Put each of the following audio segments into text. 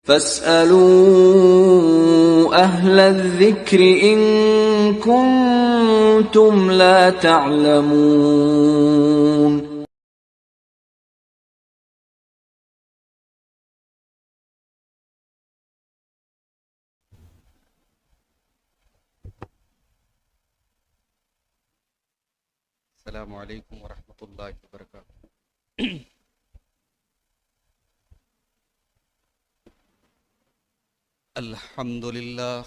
فاسألوا أهل الذكر إن كنتم لا تعلمون. السلام علیکم ورحمۃ اللہ وبرکاتہ۔ الحمد للہ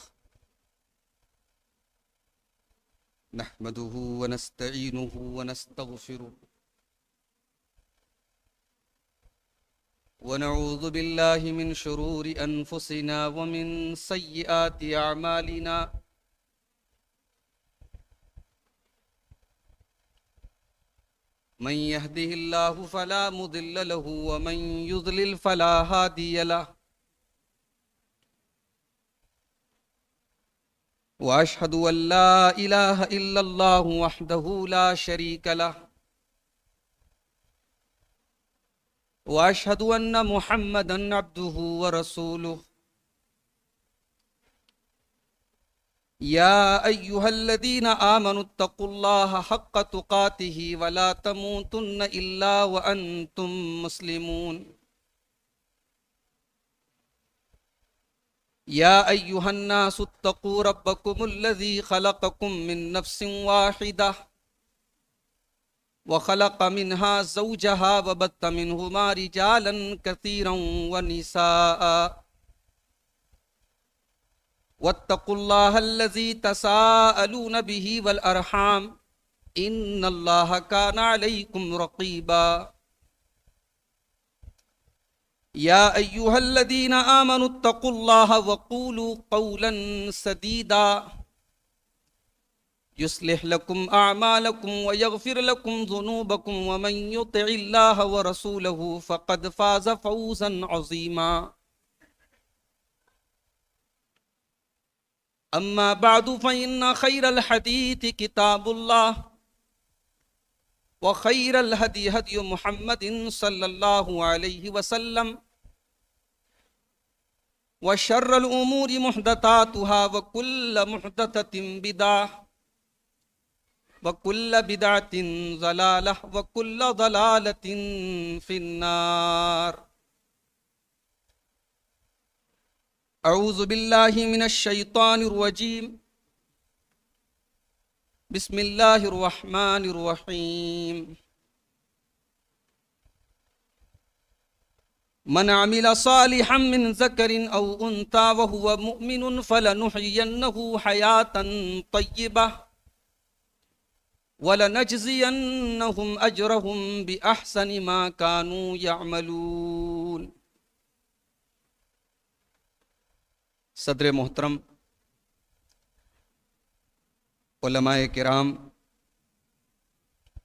نحمده ونستعینه ونستغفره ونعوذ باللہ من شرور انفسنا ومن سیئات اعمالنا، من يهده الله فلا مضل له ومن يضلل فلا هادي له، واشهد ان لا اله الا الله وحده لا شريك له، واشهد ان محمدا عبده ورسوله، يا ايها الذين آمنوا اتقوا الله حق تقاته ولا تموتن الا وانتم مسلمون، يا ايها الناس اتقوا ربكم الذي خلقكم من نفس واحدة وخلق منها زوجها وبث منهما رجالا كثيرا ونساء، واتقوا الله الذي تساءلون به والأرحام إن الله كان عليكم رقيبا، يا أيها الذين آمنوا اتقوا الله وقولوا قولا سديدا يصلح لكم أعمالكم ويغفر لكم ذنوبكم، ومن يطع الله ورسوله فقد فاز فوزا عظيما. أما بعد فإن خير الحديث كتاب الله، وخير الهدي هدي محمد صلى الله عليه وسلم، وشر الأمور محدثاتها وكل محدثة بدعة، وكل بدعة ضلالة، وكل ضلالة في النار. اعوذ باللہ من الشیطان الرجیم، بسم اللہ الرحمن الرحیم. من عمل صالحا من ذکر او انثى وهو مؤمن فلنحيينه حیاة طیبة ولنجزینهم اجرهم بأحسن ما كانوا يعملون. صدر محترم، علماء کرام،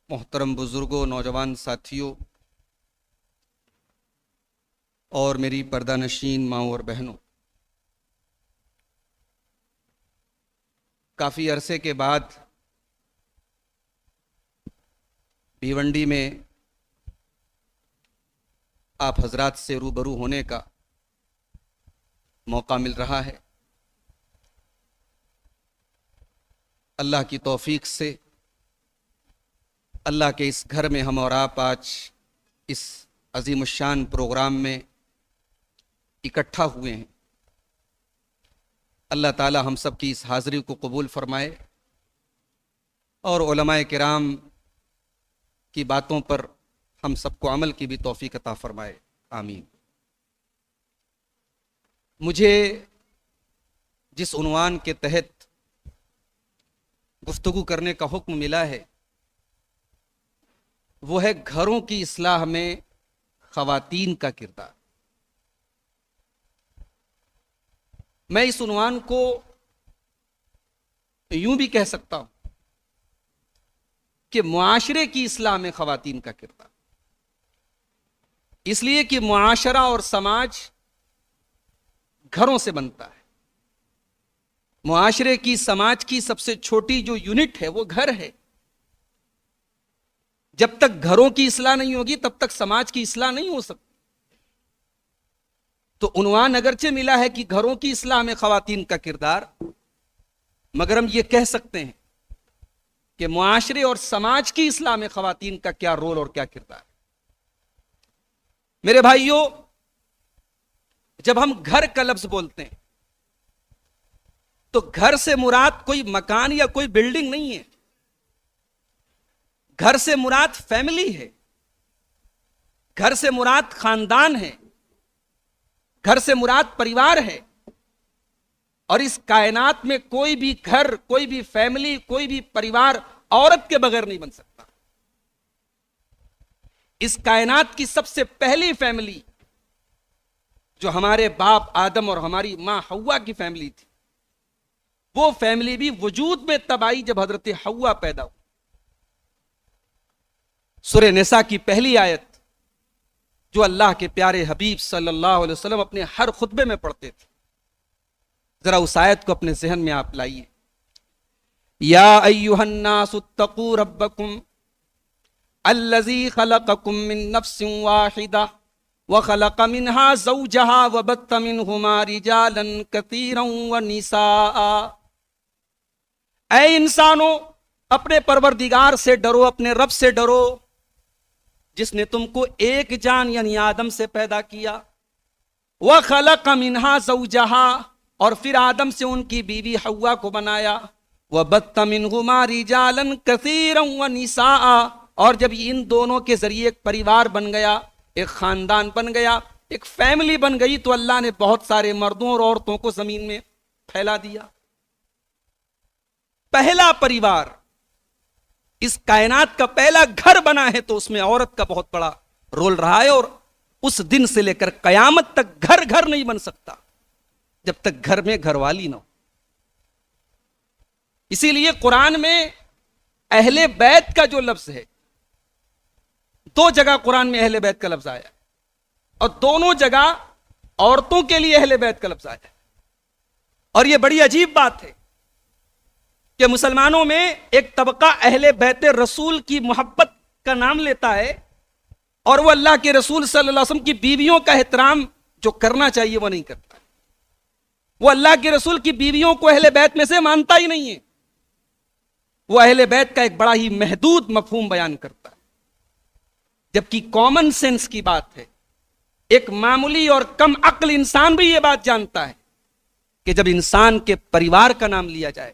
محترم بزرگوں، نوجوان ساتھیوں اور میری پردہ نشین ماؤں اور بہنوں، کافی عرصے کے بعد بھیونڈی میں آپ حضرات سے روبرو ہونے کا موقع مل رہا ہے. اللہ کی توفیق سے اللہ کے اس گھر میں ہم اور آپ آج اس عظیم الشان پروگرام میں اکٹھا ہوئے ہیں. اللہ تعالی ہم سب کی اس حاضری کو قبول فرمائے اور علماء کرام کی باتوں پر ہم سب کو عمل کی بھی توفیق عطا فرمائے. آمین. مجھے جس عنوان کے تحت گفتگو کرنے کا حکم ملا ہے وہ ہے گھروں کی اصلاح میں خواتین کا کردار. میں اس عنوان کو یوں بھی کہہ سکتا ہوں کہ معاشرے کی اصلاح میں خواتین کا کردار، اس لیے کہ معاشرہ اور سماج گھروں سے بنتا ہے. معاشرے کی، سماج کی سب سے چھوٹی جو یونٹ ہے وہ گھر ہے. جب تک گھروں کی اصلاح نہیں ہوگی تب تک سماج کی اصلاح نہیں ہو سکتی. تو عنوان اگرچہ ملا ہے کہ گھروں کی اصلاح میں خواتین کا کردار، مگر ہم یہ کہہ سکتے ہیں کہ معاشرے اور سماج کی اصلاح میں خواتین کا کیا رول اور کیا کردار ہے۔ میرے بھائیوں، جب ہم گھر کا لفظ بولتے ہیں تو گھر سے مراد کوئی مکان یا کوئی بلڈنگ نہیں ہے، گھر سے مراد فیملی ہے، گھر سے مراد خاندان ہے، گھر سے مراد پریوار ہے۔ اور اس کائنات میں کوئی بھی گھر، کوئی بھی فیملی، کوئی بھی پریوار عورت کے بغیر نہیں بن سکتا۔ اس کائنات کی سب سے پہلی فیملی جو ہمارے باپ آدم اور ہماری ماں حوا کی فیملی تھی، وہ فیملی بھی وجود میں تب آئی جب حضرت حوا پیدا ہوئی۔ سورہ نساء کی پہلی آیت جو اللہ کے پیارے حبیب صلی اللہ علیہ وسلم اپنے ہر خطبے میں پڑھتے تھے، ذرا اس آیت کو اپنے ذہن میں آپ لائیے۔ یا ایھا الناس اتقوا ربکم الذی خلقکم من نفس واحدہ وخلق منها زوجها وبث منہما رجالا کثیرا ونساء۔ اے انسانوں، اپنے پروردگار سے ڈرو، اپنے رب سے ڈرو جس نے تم کو ایک جان یعنی آدم سے پیدا کیا، وَخَلَقَ مِنْهَا زَوْجَهَا، اور پھر آدم سے ان کی بیوی حوا کو بنایا، وَبَثَّ مِنْهُمَا رِجَالًا كَثِيرًا وَنِسَاءً، اور جب ان دونوں کے ذریعے ایک پریوار بن گیا، ایک خاندان بن گیا، ایک فیملی بن گئی، تو اللہ نے بہت سارے مردوں اور عورتوں کو زمین میں پھیلا دیا۔ پہلا پریوار، اس کائنات کا پہلا گھر بنا ہے تو اس میں عورت کا بہت بڑا رول رہا ہے، اور اس دن سے لے کر قیامت تک گھر گھر نہیں بن سکتا جب تک گھر میں گھر والی نہ ہو۔ اسی لیے قرآن میں اہل بیت کا جو لفظ ہے، دو جگہ قرآن میں اہل بیت کا لفظ آیا ہے، اور دونوں جگہ عورتوں کے لیے اہل بیت کا لفظ آیا ہے۔ اور یہ بڑی عجیب بات ہے کہ مسلمانوں میں ایک طبقہ اہل بیت رسول کی محبت کا نام لیتا ہے، اور وہ اللہ کے رسول صلی اللہ علیہ وسلم کی بیویوں کا احترام جو کرنا چاہیے وہ نہیں کرتا۔ وہ اللہ کے رسول کی بیویوں کو اہل بیت میں سے مانتا ہی نہیں ہے، وہ اہل بیت کا ایک بڑا ہی محدود مفہوم بیان کرتا ہے، جبکہ کامن سینس کی بات ہے، ایک معمولی اور کم عقل انسان بھی یہ بات جانتا ہے کہ جب انسان کے پریوار کا نام لیا جائے،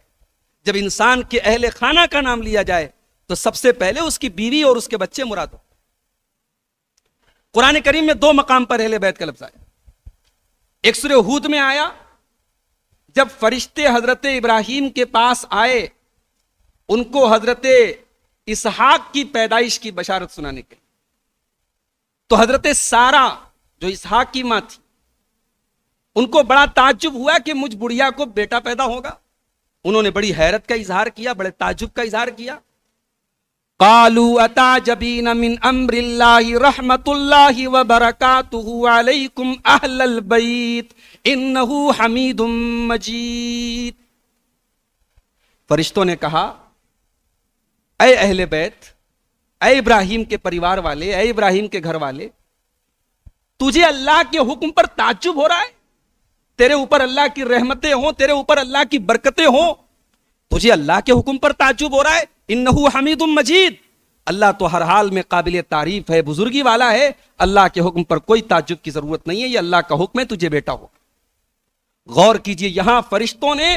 جب انسان کے اہل خانہ کا نام لیا جائے، تو سب سے پہلے اس کی بیوی اور اس کے بچے مراد ہو۔ قرآن کریم میں دو مقام پر اہل بیت کا لفظ آیا، ایک سورہ ہود میں آیا جب فرشتے حضرت ابراہیم کے پاس آئے ان کو حضرت اسحاق کی پیدائش کی بشارت سنانے کے لیے، تو حضرت سارہ جو اسحاق کی ماں تھی ان کو بڑا تعجب ہوا کہ مجھ بڑھیا کو بیٹا پیدا ہوگا۔ انہوں نے بڑی حیرت کا اظہار کیا، بڑے تعجب کا اظہار کیا۔ قالوا اتعجبین من امر اللہ رحمت اللہ وبرکاتہ علیکم اہل البیت انہ حمید مجید۔ فرشتوں نے کہا، اے اہل بیت، اے ابراہیم کے پریوار والے، اے ابراہیم کے گھر والے، تجھے اللہ کے حکم پر تعجب ہو رہا ہے؟ تیرے اوپر اللہ کی رحمتیں ہوں، تیرے اوپر اللہ کی برکتیں ہوں، تجھے اللہ کے حکم پر تعجب ہو رہا ہے؟ انہ حمید مجید، اللہ تو ہر حال میں قابل تعریف ہے، بزرگی والا ہے، اللہ کے حکم پر کوئی تعجب کی ضرورت نہیں ہے، یہ اللہ کا حکم ہے، تجھے بیٹا ہو۔ غور کیجئے، یہاں فرشتوں نے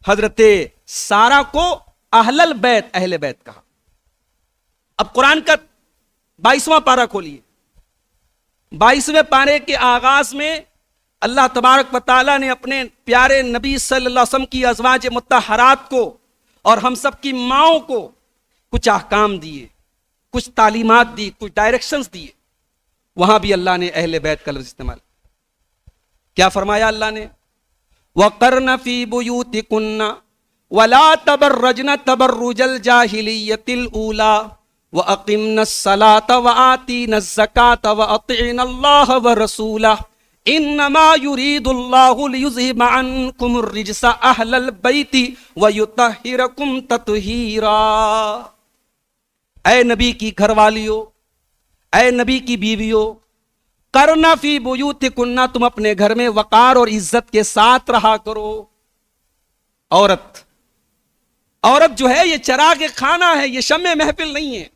حضرت سارہ کو اہل البیت، اہل بیت کہا۔ اب قرآن کا 22واں پارہ کھولیے، 22ویں پارے کے آغاز میں اللہ تبارک و تعالیٰ نے اپنے پیارے نبی صلی اللہ علیہ وسلم کی ازواج مطہرات کو اور ہم سب کی ماؤں کو کچھ احکام دیے، کچھ تعلیمات دی، کچھ ڈائریکشنز دیے۔ وہاں بھی اللہ نے اہل بیت کا لفظ استعمال کیا فرمایا اللہ نے؟ وَقَرْنَ فِي بُيُوتِكُنَّ وَلَا تَبَرَّجْنَ تَبَرُّجَ الْجَاهِلِيَّةِ الْأُولَىٰ وَأَقِمْنَ الصَّلَاةَ وَآتِينَ الزَّكَاةَ وَأَطِعْنَ اللَّهَ وَرَسُولَهُ انما يريد الله ليذهب عنكم الرجس اهل البيت ويطهركم تطهيرا۔ اے نبی کی گھر والیوں، اے نبی کی بیویوں، وقرنا فی بیوتکن، تم اپنے گھر میں وقار اور عزت کے ساتھ رہا کرو. عورت جو ہے یہ چراغ خانہ ہے، یہ شمع محفل نہیں ہے.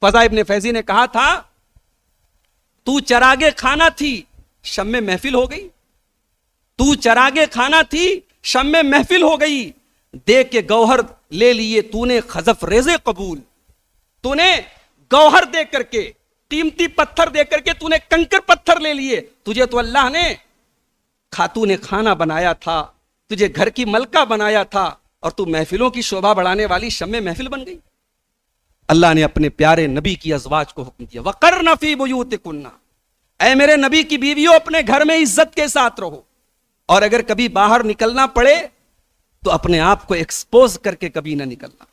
فضا ابن فیضی نے کہا تھا تو چراغ خانہ تھی، شمع محفل ہو گئی. تو چراغ خانہ تھی، شمع محفل ہو گئی. دے کے گوہر لے لیے تو نے خزف ریزے قبول. تو نے گوہر دے کر کے، قیمتی پتھر دے کر کے تو نے کنکر پتھر لے لیے. تجھے تو اللہ نے خاتون خانہ بنایا تھا، تجھے گھر کی ملکہ بنایا تھا، اور تو محفلوں کی شوبھا بڑھانے والی شمع محفل بن گئی. اللہ نے اپنے پیارے نبی کی ازواج کو حکم دیا وَقَرْنَ فِي بُيُوتِكُنَّ، اے میرے نبی کی بیویوں اپنے گھر میں عزت کے ساتھ رہو، اور اگر کبھی باہر نکلنا پڑے تو اپنے آپ کو ایکسپوز کر کے کبھی نہ نکلنا،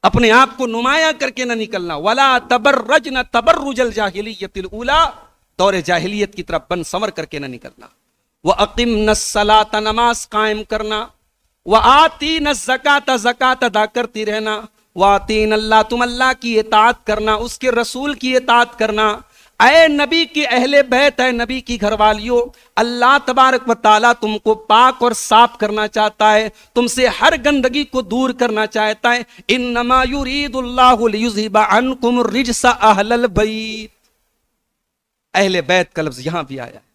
اپنے آپ کو نمایاں کر کے نہ نکلنا. وَلَا تَبَرَّجْنَ تَبَرُّجَ الْجَاهِلِيَّةِ الْأُولَىٰ، دور جاہلیت کی طرف بن سنور کر کے نہ نکلنا. وَأَقِمْنَ الصَّلَاةَ، نماز قائم کرنا. وَآتِينَ الزَّكَاةَ، زکات ادا کرتی رہنا. وَآتِينَ اللَّهَ، تم اللہ کی اطاعت کرنا، اس کے رسول کی اطاعت کرنا. اے نبی کی اہل بیت، اے نبی کی گھر والیوں، اللہ تبارک و تعالیٰ تم کو پاک اور صاف کرنا چاہتا ہے، تم سے ہر گندگی کو دور کرنا چاہتا ہے. انما یرید اللہ لیذہب عنکم الرجس اہل البیت، اہل بیت کا لفظ یہاں بھی آیا ہے.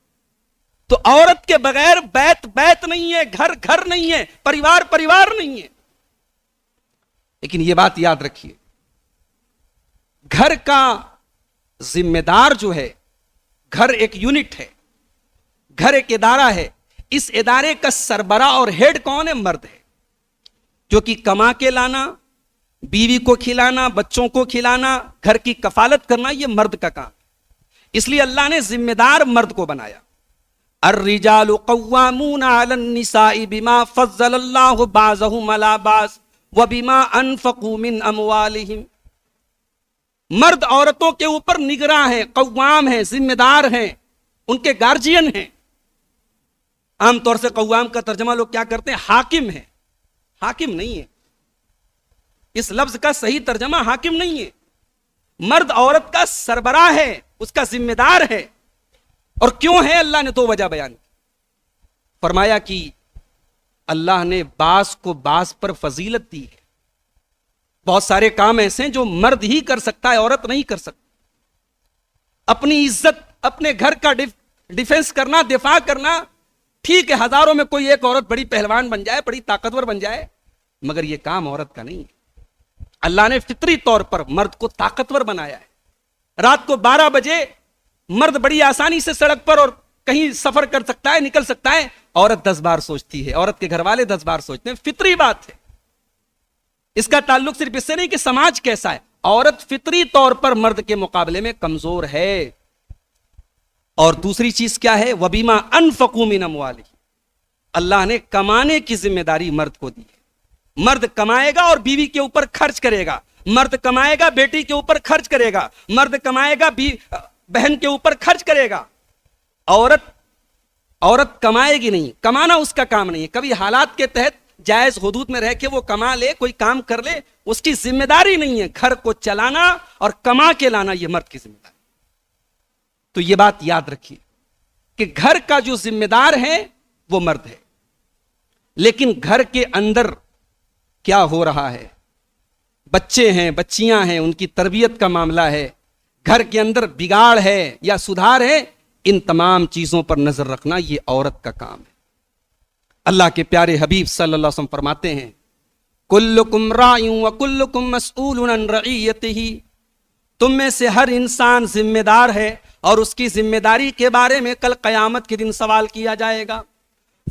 تو عورت کے بغیر بیت بیت نہیں ہے، گھر گھر نہیں ہے، پریوار پریوار نہیں ہے. لیکن یہ بات یاد رکھیے، گھر کا ذمہ دار جو ہے، گھر ایک یونٹ ہے، گھر ایک ادارہ ہے. اس ادارے کا سربراہ اور ہیڈ کون ہے؟ مرد ہے، جو کہ کما کے لانا، بیوی کو کھلانا، بچوں کو کھلانا، گھر کی کفالت کرنا، یہ مرد کا کام. اس لیے اللہ نے ذمہ دار مرد کو بنایا. الرجال قوامون علی النساء بما فضل اللہ بعضهم علی بعض وبما انفقوا من اموالهم. مرد عورتوں کے اوپر نگراں ہیں، قوام ہیں، ذمہ دار ہیں، ان کے گارجین ہیں. عام طور سے قوام کا ترجمہ لوگ کیا کرتے ہیں؟ حاکم ہے. حاکم نہیں ہے، اس لفظ کا صحیح ترجمہ حاکم نہیں ہے. مرد عورت کا سربراہ ہے، اس کا ذمہ دار ہے. اور کیوں ہے؟ اللہ نے دو وجہ بیان کی. فرمایا کہ اللہ نے بعض کو بعض پر فضیلت دی ہے. بہت سارے کام ایسے ہیں جو مرد ہی کر سکتا ہے، عورت نہیں کر سکتی. اپنی عزت، اپنے گھر کا ڈیفنس کرنا، دفاع کرنا، ٹھیک ہے ہزاروں میں کوئی ایک عورت بڑی پہلوان بن جائے، بڑی طاقتور بن جائے، مگر یہ کام عورت کا نہیں ہے. اللہ نے فطری طور پر مرد کو طاقتور بنایا ہے. رات کو 12 بجے مرد بڑی آسانی سے سڑک پر اور کہیں سفر کر سکتا ہے، نکل سکتا ہے. عورت 10 بار سوچتی ہے، عورت کے گھر والے 10 بار سوچتے ہیں. فطری بات ہے. اس کا تعلق صرف اس سے نہیں کہ سماج کیسا ہے، عورت فطری طور پر مرد کے مقابلے میں کمزور ہے. اور دوسری چیز کیا ہے؟ وَبِمَا أَنفَقُوا مِنْ أَمْوَالِهِمْ، اللہ نے کمانے کی ذمہ داری مرد کو دی ہے. مرد کمائے گا اور بیوی کے اوپر خرچ کرے گا، مرد کمائے گا بیٹی کے اوپر خرچ کرے گا، مرد کمائے گا بہن کے اوپر خرچ کرے گا. عورت کمائے گی نہیں، کمانا اس کا کام نہیں ہے. کبھی حالات کے تحت جائز حدود میں رہ کے وہ کما لے، کوئی کام کر لے، اس کی ذمہ داری نہیں ہے. گھر کو چلانا اور کما کے لانا یہ مرد کی ذمہ داری. تو یہ بات یاد رکھیے کہ گھر کا جو ذمہ دار ہے وہ مرد ہے. لیکن گھر کے اندر کیا ہو رہا ہے؟ بچے ہیں، بچیاں ہیں، ان کی تربیت کا معاملہ ہے، گھر کے اندر بگاڑ ہے یا سدھار ہے، ان تمام چیزوں پر نظر رکھنا یہ عورت کا کام ہے. اللہ کے پیارے حبیب صلی اللہ علیہ وسلم فرماتے ہیں کلکم راع وکلکم مسئول عن رعیتہ، تم میں سے ہر انسان ذمہ دار ہے اور اس کی ذمہ داری کے بارے میں کل قیامت کے دن سوال کیا جائے گا.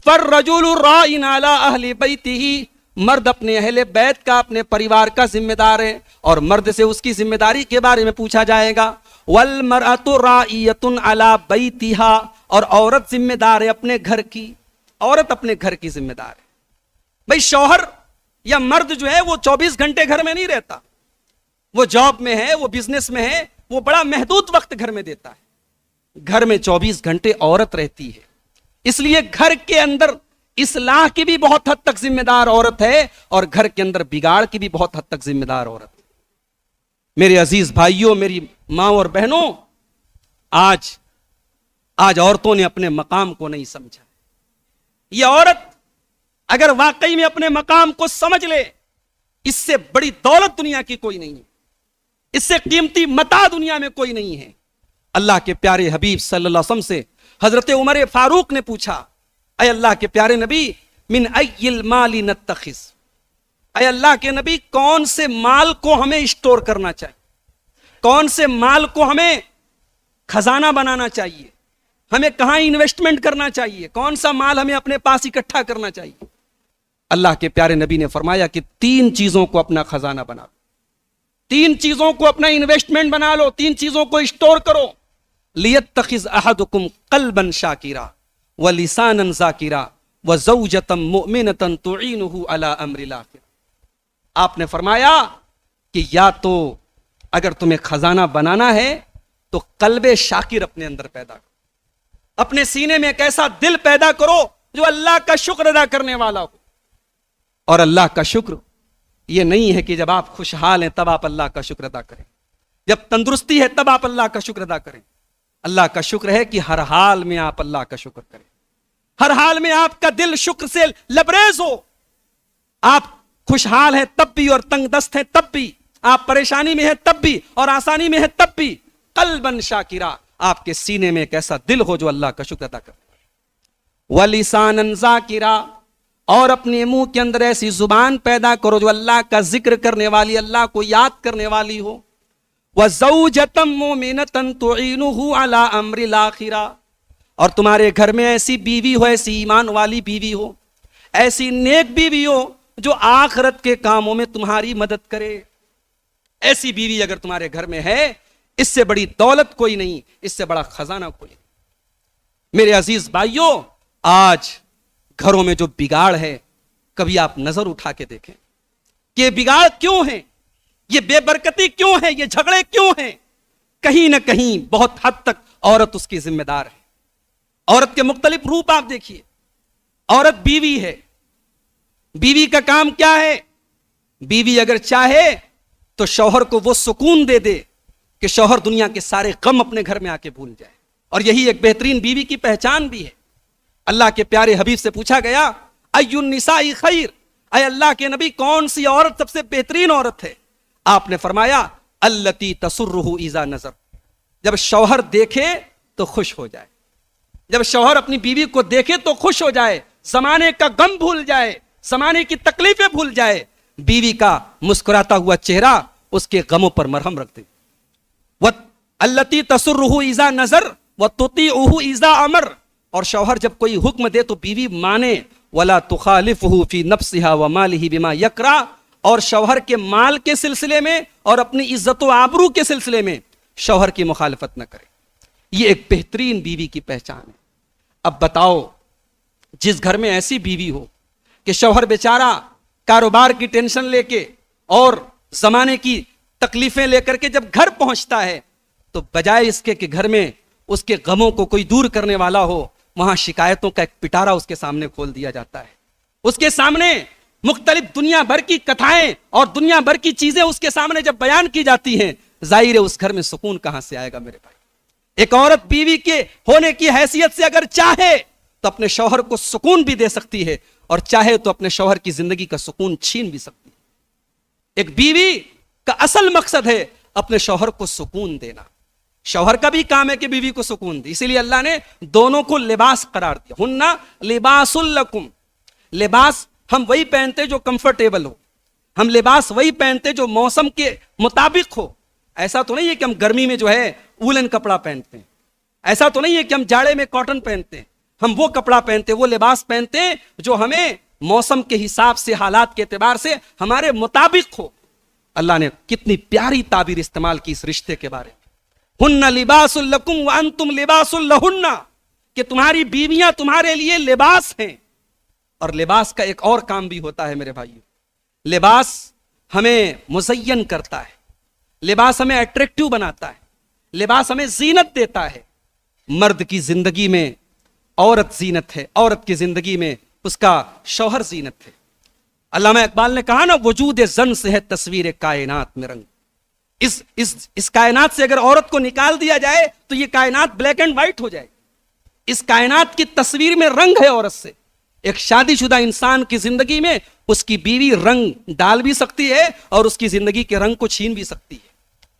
فالرجل راع علی اہل بیتہ، مرد اپنے اہل بیت کا، اپنے پریوار کا ذمہ دار ہے اور مرد سے اس کی ذمہ داری کے بارے میں پوچھا جائے گا. والمرأۃ راعیۃ علی بیتہا، اور عورت ذمہ دار ہے اپنے گھر کی. عورت اپنے گھر کی ذمہ دار ہے. بھئی شوہر یا مرد جو ہے وہ 24 گھنٹے گھر میں نہیں رہتا، وہ جاب میں ہے، وہ بزنس میں ہے، وہ بڑا محدود وقت گھر میں دیتا ہے. گھر میں 24 گھنٹے عورت رہتی ہے. اس لیے گھر کے اندر اصلاح کی بھی بہت حد تک ذمہ دار عورت ہے اور گھر کے اندر بگاڑ کی بھی بہت حد تک ذمہ دار عورت ہے. میرے عزیز بھائیوں، میری ماں اور بہنوں، آج آج عورتوں نے اپنے مقام کو نہیں سمجھا. یہ عورت اگر واقعی میں اپنے مقام کو سمجھ لے، اس سے بڑی دولت دنیا کی کوئی نہیں ہے، اس سے قیمتی متاع دنیا میں کوئی نہیں ہے. اللہ کے پیارے حبیب صلی اللہ علیہ وسلم سے حضرت عمر فاروق نے پوچھا، اے اللہ کے پیارے نبی، من ای المال نتخذ، اے اللہ کے نبی کون سے مال کو ہمیں اسٹور کرنا چاہیے، کون سے مال کو ہمیں خزانہ بنانا چاہیے، ہمیں کہاں انویسٹمنٹ کرنا چاہیے، کون سا مال ہمیں اپنے پاس اکٹھا کرنا چاہیے. اللہ کے پیارے نبی نے فرمایا کہ 3 چیزوں کو اپنا خزانہ بنا لو، 3 چیزوں کو اپنا انویسٹمنٹ بنا لو، 3 چیزوں کو اسٹور کرو. لیتخذ احدکم قلبا شاکرا ولسانا ذاکرا وزوجتا مؤمنتا تعینہ علی امر الاخرہ. آپ نے فرمایا کہ یا تو اگر تمہیں خزانہ بنانا ہے تو قلب شاکر اپنے اندر پیدا کرو، اپنے سینے میں ایک ایسا دل پیدا کرو جو اللہ کا شکر ادا کرنے والا ہو. اور اللہ کا شکر یہ نہیں ہے کہ جب آپ خوشحال ہیں تب آپ اللہ کا شکر ادا کریں، جب تندرستی ہے تب آپ اللہ کا شکر ادا کریں. اللہ کا شکر ہے کہ ہر حال میں آپ اللہ کا شکر کریں، ہر حال میں آپ کا دل شکر سے لبریز ہو. آپ خوشحال ہیں تب بھی اور تنگ دست ہیں تب بھی، آپ پریشانی میں ہیں تب بھی اور آسانی میں ہیں تب بھی، قلبا شاکرا، آپ کے سینے میں ایک ایسا دل ہو جو اللہ کا شکر ادا کرے. وَلِسَانًا ذَاكِرًا، اور اپنے منہ کے اندر ایسی زبان پیدا کرو جو اللہ کا ذکر کرنے والی، اللہ کو یاد کرنے والی ہو. وَزَوْجَةً مُؤْمِنَةً تُعِينُهُ عَلَىٰ أَمْرِ الْآخِرَةِ، اور تمہارے گھر میں ایسی بیوی ہو، ایسی ایمان والی بیوی ہو، ایسی نیک بیوی ہو جو آخرت کے کاموں میں تمہاری مدد کرے. ایسی بیوی اگر تمہارے گھر میں ہے، اس سے بڑی دولت کوئی نہیں، اس سے بڑا خزانہ کوئی نہیں. میرے عزیز بھائیوں، آج گھروں میں جو بگاڑ ہے، کبھی آپ نظر اٹھا کے دیکھیں کہ یہ بگاڑ کیوں ہیں، یہ بے برکتی کیوں ہے، یہ جھگڑے کیوں ہیں. کہیں نہ کہیں بہت حد تک عورت اس کی ذمہ دار ہے. عورت کے مختلف روپ آپ دیکھیے. عورت بیوی ہے، بیوی کا کام کیا ہے؟ بیوی اگر چاہے تو شوہر کو وہ سکون دے دے کہ شوہر دنیا کے سارے غم اپنے گھر میں آ کے بھول جائے. اور یہی ایک بہترین بیوی کی پہچان بھی ہے. اللہ کے پیارے حبیب سے پوچھا گیا، ای النساء خیر، اے اللہ کے نبی کون سی عورت سب سے بہترین عورت ہے؟ آپ نے فرمایا، التی تسرہ اذا نظر، جب شوہر دیکھے تو خوش ہو جائے، جب شوہر اپنی بیوی کو دیکھے تو خوش ہو جائے، زمانے کا غم بھول جائے، زمانے کی تکلیفیں بھول جائے. بیوی کا مسکراتا ہوا چہرہ اس کے غموں پر مرہم رکھ دے. التی تسرہ اذا نظر وتطیعہ اذا امر، اور شوہر جب کوئی حکم دے تو بیوی مانے. ولا تخالفہ فی نفسہا ومالہ بما یکرہ، اور شوہر کے مال کے سلسلے میں اور اپنی عزت و آبرو کے سلسلے میں شوہر کی مخالفت نہ کرے. یہ ایک بہترین بیوی کی پہچان ہے. اب بتاؤ، جس گھر میں ایسی بیوی ہو کہ شوہر بیچارہ کاروبار کی ٹینشن لے کے اور زمانے کی تکلیفیں لے کر کے جب گھر پہنچتا ہے تو بجائے اس کے کہ گھر میں اس کے غموں کو کوئی دور کرنے والا ہو، وہاں شکایتوں کا ایک پٹارا اس کے سامنے کھول دیا جاتا ہے. اس کے سامنے مختلف دنیا بھر کی کتھائیں اور دنیا بھر کی چیزیں اس کے سامنے جب بیان کی جاتی ہیں، ظاہر ہے اس گھر میں سکون کہاں سے آئے گا میرے بھائی. ایک عورت بیوی کے ہونے کی حیثیت سے اگر چاہے تو اپنے شوہر کو سکون بھی دے سکتی ہے، اور چاہے تو اپنے شوہر کی زندگی کا سکون چھین بھی سکتی ہے. ایک بیوی کا اصل مقصد ہے اپنے شوہر کو سکون دینا. شوہر کا بھی کام ہے کہ بیوی کو سکون دے، اسی لیے اللہ نے دونوں کو لباس قرار دیا. ہن لباس لکم، لباس ہم وہی پہنتے جو کمفرٹیبل ہو، ہم لباس وہی پہنتے جو موسم کے مطابق ہو. ایسا تو نہیں ہے کہ ہم گرمی میں جو ہے وولن کپڑا پہنتے ہیں، ایسا تو نہیں ہے کہ ہم جاڑے میں کاٹن پہنتے ہیں. ہم وہ کپڑا پہنتے، وہ لباس پہنتے جو ہمیں موسم کے حساب سے، حالات کے اعتبار سے ہمارے مطابق ہو. اللہ نے کتنی پیاری تعبیر استعمال کی اس رشتے کے بارے میں. ہن لباس لکم وانتم لباس لہن، کہ تمہاری بیویاں تمہارے لیے لباس ہیں. اور لباس کا ایک اور کام بھی ہوتا ہے میرے بھائیو. لباس ہمیں مزین کرتا ہے، لباس ہمیں اٹریکٹیو بناتا ہے، لباس ہمیں زینت دیتا ہے. مرد کی زندگی میں عورت زینت ہے، عورت کی زندگی میں اس کا شوہر زینت ہے. علامہ اقبال نے کہا نا، وجود زن سے ہے تصویر کائنات میں رنگ. اس کائنات سے اگر عورت کو نکال دیا جائے تو یہ کائنات بلیک اینڈ وائٹ ہو جائے. اس کائنات کی تصویر میں رنگ ہے عورت سے. ایک شادی شدہ انسان کی زندگی میں اس کی بیوی رنگ ڈال بھی سکتی ہے اور اس کی زندگی کے رنگ کو چھین بھی سکتی ہے.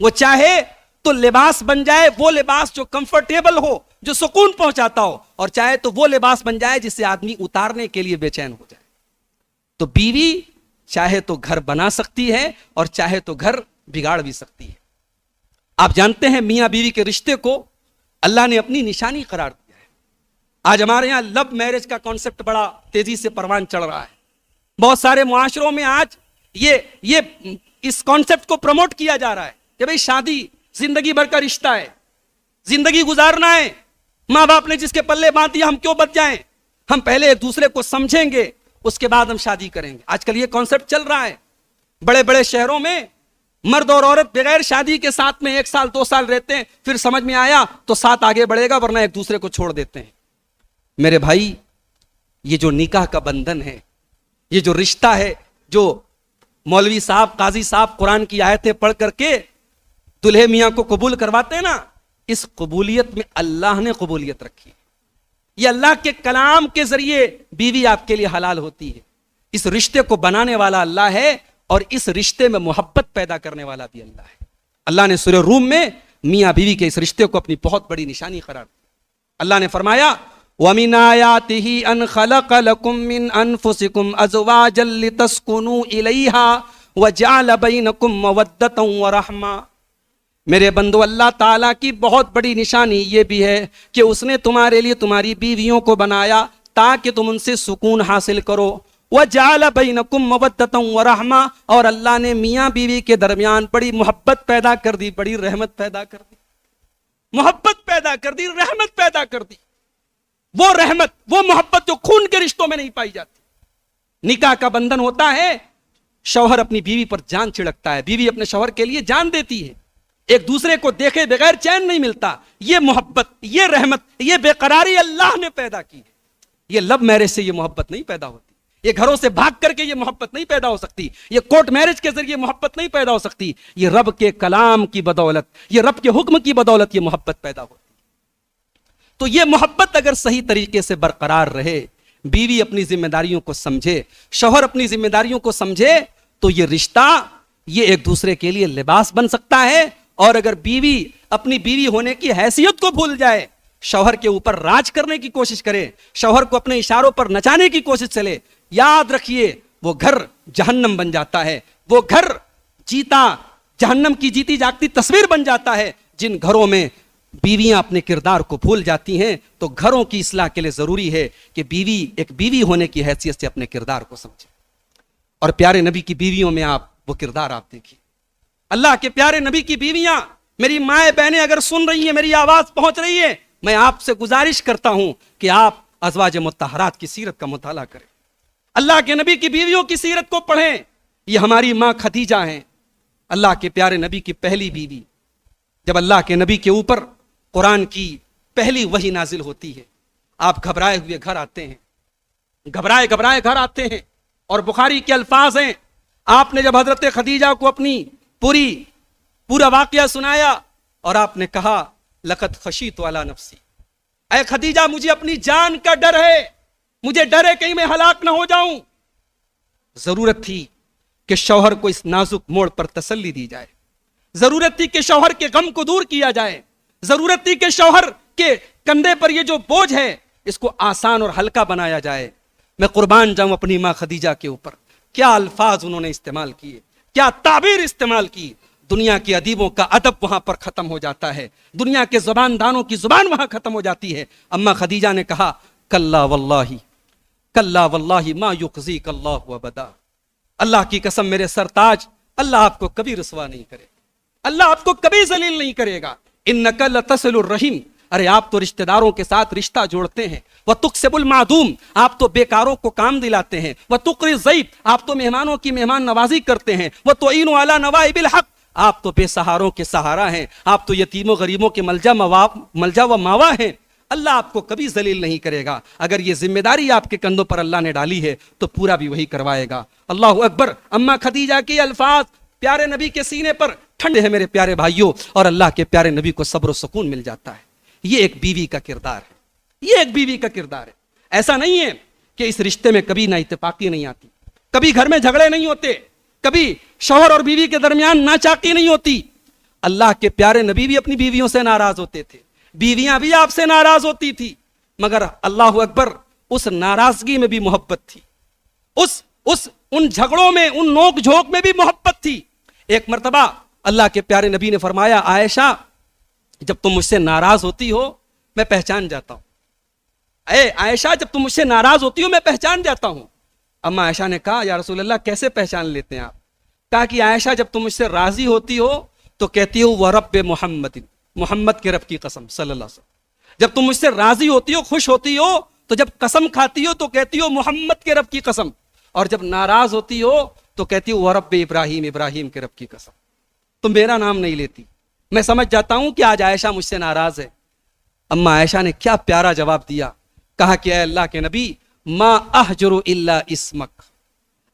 وہ چاہے تو لباس بن جائے وہ لباس جو کمفرٹیبل ہو, جو سکون پہنچاتا ہو, اور چاہے تو وہ لباس بن جائے جسے آدمی اتارنے کے لیے بے چین ہو جائے. تو بیوی چاہے تو گھر بنا سکتی ہے اور چاہے تو گھر بگاڑ بھی سکتی ہے. آپ جانتے ہیں میاں بیوی کے رشتے کو اللہ نے اپنی نشانی قرار دیا ہے. آج ہمارے ہاں لو میرج کا کانسیپٹ بڑا تیزی سے پروان چڑھ رہا ہے. بہت سارے معاشروں میں آج یہ اس کانسیپٹ کو پروموٹ کیا جا رہا ہے کہ بھئی شادی زندگی بھر کا رشتہ ہے, زندگی گزارنا ہے, ماں باپ نے جس کے پلے باندھ دیا ہم کیوں بچ جائیں, ہم پہلے ایک دوسرے کو سمجھیں گے اس کے بعد ہم شادی کریں گے. آج کل یہ کانسیپٹ چل رہا ہے. بڑے بڑے شہروں میں مرد اور عورت بغیر شادی کے ساتھ میں 1 سال 2 سال رہتے ہیں, پھر سمجھ میں آیا تو ساتھ آگے بڑھے گا ورنہ ایک دوسرے کو چھوڑ دیتے ہیں. میرے بھائی, یہ جو نکاح کا بندھن ہے, یہ جو رشتہ ہے, جو مولوی صاحب قاضی صاحب قرآن کی آیتیں پڑھ کر کے دلہے میاں کو قبول کرواتے ہیں نا, اس قبولیت میں اللہ نے قبولیت رکھی. یہ اللہ کے کلام کے ذریعے بیوی آپ کے لیے حلال ہوتی ہے. اس رشتے کو بنانے والا اللہ ہے اور اس رشتے میں محبت پیدا کرنے والا بھی اللہ ہے. اللہ نے سورہ روم میں میاں بیوی کے اس رشتے کو اپنی بہت بڑی نشانی قرار دیا. اللہ نے فرمایا وَمِنْ آيَاتِهِ أَنْ خَلَقَ لَكُم مِّنْ أَنفُسِكُمْ أَزْوَاجًا لِتَسْكُنُوا إِلَيْهَا وَجَعَلَ بَيْنَكُم مَّوَدَّةً وَرَحْمَةً. میرے بندو, اللہ تعالیٰ کی بہت بڑی نشانی یہ بھی ہے کہ اس نے تمہارے لیے تمہاری بیویوں کو بنایا تاکہ تم ان سے سکون حاصل کرو. وَجَعَلَ بَيْنَكُم مَّوَدَّةً وَرَحْمَةً, اور اللہ نے میاں بیوی کے درمیان بڑی محبت پیدا کر دی, بڑی رحمت پیدا کر دی. محبت پیدا کر دی, رحمت پیدا کر دی. وہ رحمت, وہ محبت جو خون کے رشتوں میں نہیں پائی جاتی. نکاح کا بندھن ہوتا ہے, شوہر اپنی بیوی پر جان چھڑکتا ہے, بیوی اپنے شوہر کے لیے جان دیتی ہے. ایک دوسرے کو دیکھے بغیر چین نہیں ملتا. یہ محبت, یہ رحمت, یہ بے قراری اللہ نے پیدا کی ہے. یہ لو میرج سے یہ محبت نہیں پیدا ہوتی. یہ گھروں سے بھاگ کر کے یہ محبت نہیں پیدا ہو سکتی. یہ کورٹ میرج کے ذریعے محبت نہیں پیدا ہو سکتی. یہ رب کے کلام کی بدولت, یہ رب کے حکم کی بدولت یہ محبت پیدا ہوتی. تو یہ محبت اگر صحیح طریقے سے برقرار رہے, بیوی اپنی ذمہ داریوں کو سمجھے, شوہر اپنی ذمہ داریوں کو سمجھے, تو یہ رشتہ یہ ایک دوسرے کے لیے لباس بن سکتا ہے. اور اگر بیوی اپنی بیوی ہونے کی حیثیت کو بھول جائے, شوہر کے اوپر راج کرنے کی کوشش کرے, شوہر کو اپنے اشاروں پر نچانے کی کوشش چلے, یاد رکھیے وہ گھر جہنم بن جاتا ہے. وہ گھر جہنم کی جیتی جاگتی تصویر بن جاتا ہے. جن گھروں میں بیویاں اپنے کردار کو بھول جاتی ہیں, تو گھروں کی اصلاح کے لیے ضروری ہے کہ بیوی ایک بیوی ہونے کی حیثیت سے اپنے کردار کو سمجھے. اور پیارے نبی کی بیویوں میں وہ کردار آپ دیکھیے. اللہ کے پیارے نبی کی بیویاں, میری مائیں بہنیں اگر سن رہی ہیں, میری آواز پہنچ رہی ہے, میں آپ سے گزارش کرتا ہوں کہ آپ ازواج مطہرات کی سیرت کا مطالعہ کریں. اللہ کے نبی کی بیویوں کی سیرت کو پڑھیں. یہ ہماری ماں خدیجہ ہیں, اللہ کے پیارے نبی کی پہلی بیوی. جب اللہ کے نبی کے اوپر قرآن کی پہلی وحی نازل ہوتی ہے, آپ گھبرائے ہوئے گھر آتے ہیں, گھبرائے گھر آتے ہیں. اور بخاری کے الفاظ ہیں, آپ نے جب حضرت خدیجہ کو اپنی پورا واقعہ سنایا اور آپ نے کہا لقد خشیت علی نفسی, اے خدیجہ مجھے اپنی جان کا ڈر ہے, مجھے ڈر ہے کہیں میں ہلاک نہ ہو جاؤں. ضرورت تھی کہ شوہر کو اس نازک موڑ پر تسلی دی جائے, ضرورت تھی کہ شوہر کے غم کو دور کیا جائے, ضرورت تھی کہ شوہر کے کندھے پر یہ جو بوجھ ہے اس کو آسان اور ہلکا بنایا جائے. میں قربان جاؤں اپنی ماں خدیجہ کے اوپر, کیا الفاظ انہوں نے استعمال کیے, کیا تعبیر استعمال کی. دنیا کے ادیبوں کا ادب وہاں پر ختم ہو جاتا ہے, دنیا کے زبان دانوں کی زبان وہاں ختم ہو جاتی ہے. اما خدیجہ نے کہا کلا واللہ ما یخزیک اللہ ابدا, اللہ کی قسم میرے سرتاج, اللہ آپ کو کبھی رسوا نہیں کرے, اللہ آپ کو کبھی ذلیل نہیں کرے گا. انک لتصل الرحم, ارے آپ تو رشتہ داروں کے ساتھ رشتہ جوڑتے ہیں. وتکسب المعدوم, آپ تو بیکاروں کو کام دلاتے ہیں. وتقری الضیف, آپ تو مہمانوں کی مہمان نوازی کرتے ہیں. وتعین علی نوائب الحق, آپ تو بے سہاروں کے سہارا ہیں, آپ تو یتیموں غریبوں کے ملجا و ماوا ہیں. اللہ آپ کو کبھی ذلیل نہیں کرے گا. اگر یہ ذمہ داری آپ کے کندھوں پر اللہ نے ڈالی ہے تو پورا بھی وہی کروائے گا. اللہ اکبر. اما خدیجہ کے الفاظ پیارے نبی کے سینے پر ٹھنڈے ہیں میرے پیارے بھائیوں, اور اللہ کے پیارے نبی کو صبر و سکون مل جاتا ہے. یہ ایک بیوی کا کردار ہے. یہ ایک بیوی کا کردار ہے. ایسا نہیں ہے کہ اس رشتے میں کبھی نہ اتفاقی نہیں آتی, کبھی گھر میں جھگڑے نہیں ہوتے, کبھی شوہر اور بیوی کے درمیان ناچاکی نہیں ہوتی. اللہ کے پیارے نبی بھی اپنی بیویوں سے ناراض ہوتے تھے, بیویاں بھی آپ سے ناراض ہوتی تھی, مگر اللہ اکبر اس ناراضگی میں بھی محبت تھی, ان جھگڑوں میں, ان نوک جھوک میں بھی محبت تھی. ایک مرتبہ اللہ کے پیارے نبی نے فرمایا, عائشہ جب تم مجھ سے ناراض ہوتی ہو میں پہچان جاتا ہوں. اے عائشہ جب تم مجھ سے ناراض ہوتی ہو میں پہچان جاتا ہوں. اما عائشہ نے کہا, یا رسول اللہ کیسے پہچان لیتے ہیں آپ؟ کہا کہ عائشہ جب تم مجھ سے راضی ہوتی ہو تو کہتی ہو وَرَبِّ محمد, محمد کے رب کی قسم صلی اللہ علیہ وسلم. جب تم مجھ سے راضی ہوتی ہو, خوش ہوتی ہو, تو جب قسم کھاتی ہو تو کہتی ہو محمد کے رب کی قسم, اور جب ناراض ہوتی ہو تو کہتی ہو وَرَبِّ ابراہیم, ابراہیم کے رب کی قسم. تم میرا نام نہیں لیتی. میں سمجھ جاتا ہوں کہ آج عائشہ مجھ سے ناراض ہے. اما عائشہ نے کیا پیارا جواب دیا, کہا کہ اے اللہ کے نبی ما احجر الا اسمک,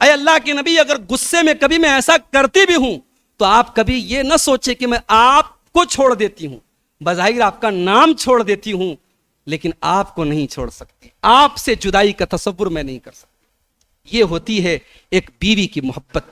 اے اللہ کے نبی اگر غصے میں کبھی میں ایسا کرتی بھی ہوں تو آپ کبھی یہ نہ سوچے کہ میں آپ کو چھوڑ دیتی ہوں. بظاہر آپ کا نام چھوڑ دیتی ہوں لیکن آپ کو نہیں چھوڑ سکتی, آپ سے جدائی کا تصور میں نہیں کر سکتی. یہ ہوتی ہے ایک بیوی کی محبت.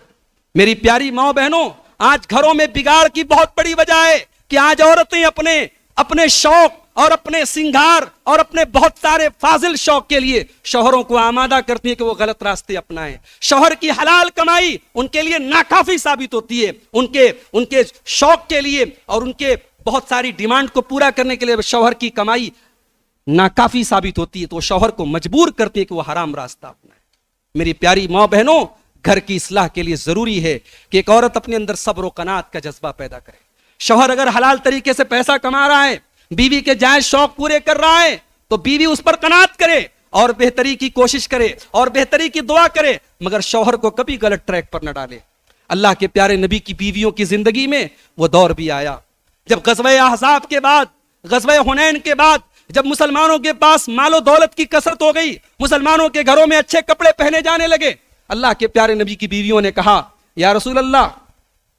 میری پیاری ماں بہنوں, آج گھروں میں بگاڑ کی بہت بڑی وجہ ہے کہ آج عورتیں اپنے شوق اور اپنے سنگار اور اپنے بہت سارے فاضل شوق کے لیے شوہروں کو آمادہ کرتی ہیں کہ وہ غلط راستے اپنائیں. شوہر کی حلال کمائی ان کے لیے ناکافی ثابت ہوتی ہے. ان کے شوق کے لیے اور ان کے بہت ساری ڈیمانڈ کو پورا کرنے کے لیے شوہر کی کمائی ناکافی ثابت ہوتی ہے, تو وہ شوہر کو مجبور کرتی ہے کہ وہ حرام راستہ اپنائے. میری پیاری ماں بہنوں, گھر کی اصلاح کے لیے ضروری ہے کہ ایک عورت اپنے اندر صبر و قناعت کا جذبہ پیدا کرے. شوہر اگر حلال طریقے سے پیسہ کما رہا ہے, بیوی کے جائز شوق پورے کر رہا ہے, تو بیوی اس پر قناعت کرے اور بہتری کی کوشش کرے اور بہتری کی دعا کرے, مگر شوہر کو کبھی غلط ٹریک پر نہ ڈالے. اللہ کے پیارے نبی کی بیویوں کی زندگی میں وہ دور بھی آیا جب غزوہ احزاب کے بعد, غزوہ حنین کے بعد, جب مسلمانوں کے پاس مال و دولت کی کثرت ہو گئی, مسلمانوں کے گھروں میں اچھے کپڑے پہنے جانے لگے, اللہ کے پیارے نبی کی بیویوں نے کہا, یا رسول اللہ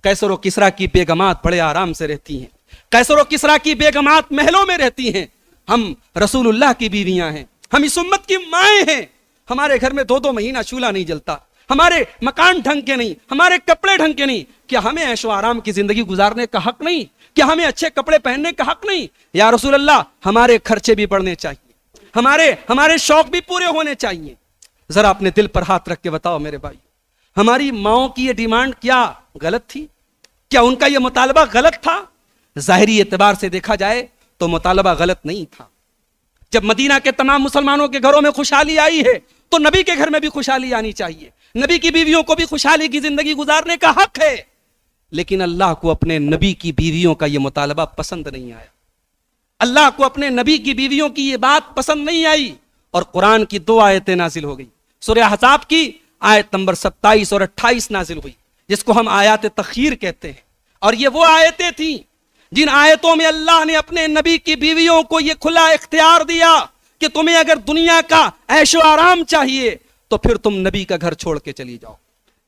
قیصر و کسریٰ کی بیگمات بڑے آرام سے رہتی ہیں, قیصر و کسریٰ کی بیگمات محلوں میں رہتی ہیں, ہم رسول اللہ کی بیویاں ہیں, ہم اس امت کی مائیں ہیں, ہمارے گھر میں 2 مہینہ چولہا نہیں جلتا, ہمارے مکان ڈھنگ کے نہیں, ہمارے کپڑے ڈھنگ کے نہیں, کیا ہمیں عیش و آرام کی زندگی گزارنے کا حق نہیں؟ کیا ہمیں اچھے کپڑے پہننے کا حق نہیں؟ یا رسول اللہ ہمارے خرچے بھی بڑھنے چاہیے, ہمارے شوق بھی پورے ہونے چاہیے. ذرا اپنے دل پر ہاتھ رکھ کے بتاؤ میرے بھائی, ہماری ماؤں کی یہ ڈیمانڈ کیا غلط تھی؟ کیا ان کا یہ مطالبہ غلط تھا؟ ظاہری اعتبار سے دیکھا جائے تو مطالبہ غلط نہیں تھا. جب مدینہ کے تمام مسلمانوں کے گھروں میں خوشحالی آئی ہے تو نبی کے گھر میں بھی خوشحالی آنی چاہیے, نبی کی بیویوں کو بھی خوشحالی کی زندگی گزارنے کا حق ہے. لیکن اللہ کو اپنے نبی کی بیویوں کا یہ مطالبہ پسند نہیں آیا, اللہ کو اپنے نبی کی بیویوں کی یہ بات پسند نہیں آئی, اور قرآن کی 2 آیتیں نازل ہو گئی. سورہ احزاب کی آیت نمبر 27 اور 28 نازل ہوئی, جس کو ہم آیات تخیر کہتے ہیں, اور یہ وہ آیتیں تھیں جن آیتوں میں اللہ نے اپنے نبی کی بیویوں کو یہ کھلا اختیار دیا کہ تمہیں اگر دنیا کا عیش و آرام چاہیے تو پھر تم نبی کا گھر چھوڑ کے چلی جاؤ.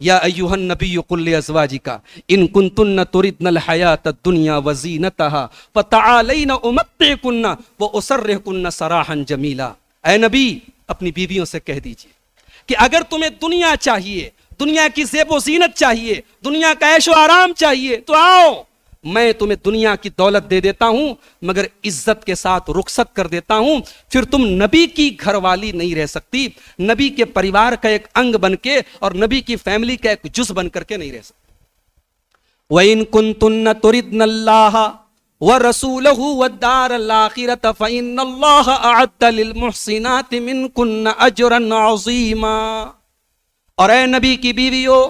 یا ایھا النبی قل لازواجک ان کنتن تردن الحیاۃ الدنیا وزینتها فتعالین امتعکن واسرحکن سراحا جمیلا. اے نبی اپنی بیویوں سے کہہ دیجئے کہ اگر تمہیں دنیا چاہیے, دنیا کی زیب و زینت چاہیے, دنیا کا عیش و آرام چاہیے, تو آؤ میں تمہیں دنیا کی دولت دے دیتا ہوں, مگر عزت کے ساتھ رخصت کر دیتا ہوں. پھر تم نبی کی گھر والی نہیں رہ سکتی, نبی کے پریوار کا ایک انگ بن کے اور نبی کی فیملی کا ایک جز بن کر کے نہیں رہ سکتی. وَإِن كُنتُنَّ تُرِدْنَ اللَّهَ وَرَسُولَهُ وَالدَّارَ الْآخِرَةَ فَإِنَّ اللَّهَ أَعَدَّ لِلْمُحْسِنَاتِ مِنكُنَّ أَجْرًا عَظِيمًا. اور اے نبی کی بیویو,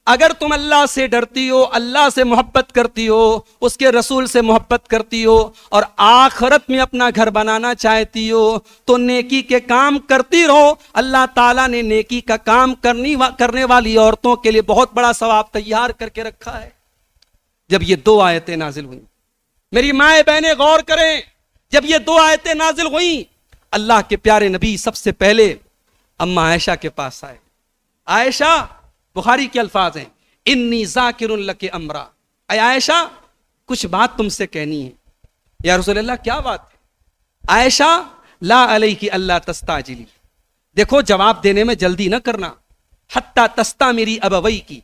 اگر تم اللہ سے ڈرتی ہو, اللہ سے محبت کرتی ہو, اس کے رسول سے محبت کرتی ہو, اور آخرت میں اپنا گھر بنانا چاہتی ہو, تو نیکی کے کام کرتی رہو. اللہ تعالیٰ نے نیکی کا کام کرنے والی عورتوں کے لیے بہت بڑا ثواب تیار کر کے رکھا ہے. جب یہ 2 آیتیں نازل ہوئیں, میری مائیں بہنیں غور کریں, جب یہ 2 آیتیں نازل ہوئیں, اللہ کے پیارے نبی سب سے پہلے اما عائشہ کے پاس آئے. عائشہ, بخاری کے الفاظ ہیں, انی ذاکر لک امرا, اے عائشہ کچھ بات تم سے کہنی ہے. یا رسول اللہ کیا بات ہے؟ عائشہ لا علیک اللہ تستعجلی، دیکھو جواب دینے میں جلدی نہ کرنا، حتی تستعمری ابوئی کی،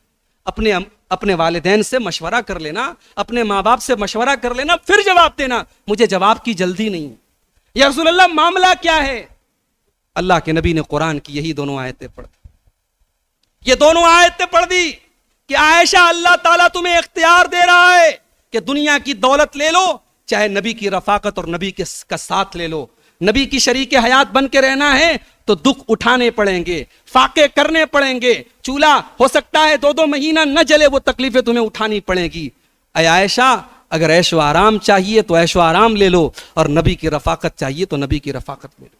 اپنے والدین سے مشورہ کر لینا، اپنے ماں باپ سے مشورہ کر لینا پھر جواب دینا، مجھے جواب کی جلدی نہیں۔ یا رسول اللہ معاملہ کیا ہے؟ اللہ کے نبی نے قرآن کی یہی دونوں آیتیں پڑھ دی، یہ دونوں آیتیں پڑھ دی کہ عائشہ اللہ تعالیٰ تمہیں اختیار دے رہا ہے کہ دنیا کی دولت لے لو، چاہے نبی کی رفاقت اور نبی کا ساتھ لے لو، نبی کی شریک حیات بن کے رہنا ہے تو دکھ اٹھانے پڑیں گے، فاقے کرنے پڑیں گے، چولہا ہو سکتا ہے 2 مہینہ نہ جلے، وہ تکلیفیں تمہیں اٹھانی پڑیں گی۔ اے عائشہ اگر عیش و آرام چاہیے تو عیش و آرام لے لو، اور نبی کی رفاقت چاہیے تو نبی کی رفاقت لے لو۔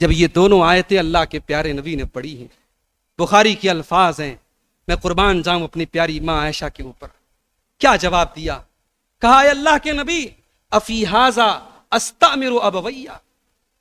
جب یہ دونوں آیتیں اللہ کے پیارے نبی نے پڑھی ہیں، بخاری کے الفاظ ہیں، میں قربان جاؤں اپنی پیاری ماں عائشہ کے اوپر، کیا جواب دیا؟ کہا اے اللہ کے نبی افی ھذا استأمر ابویہ،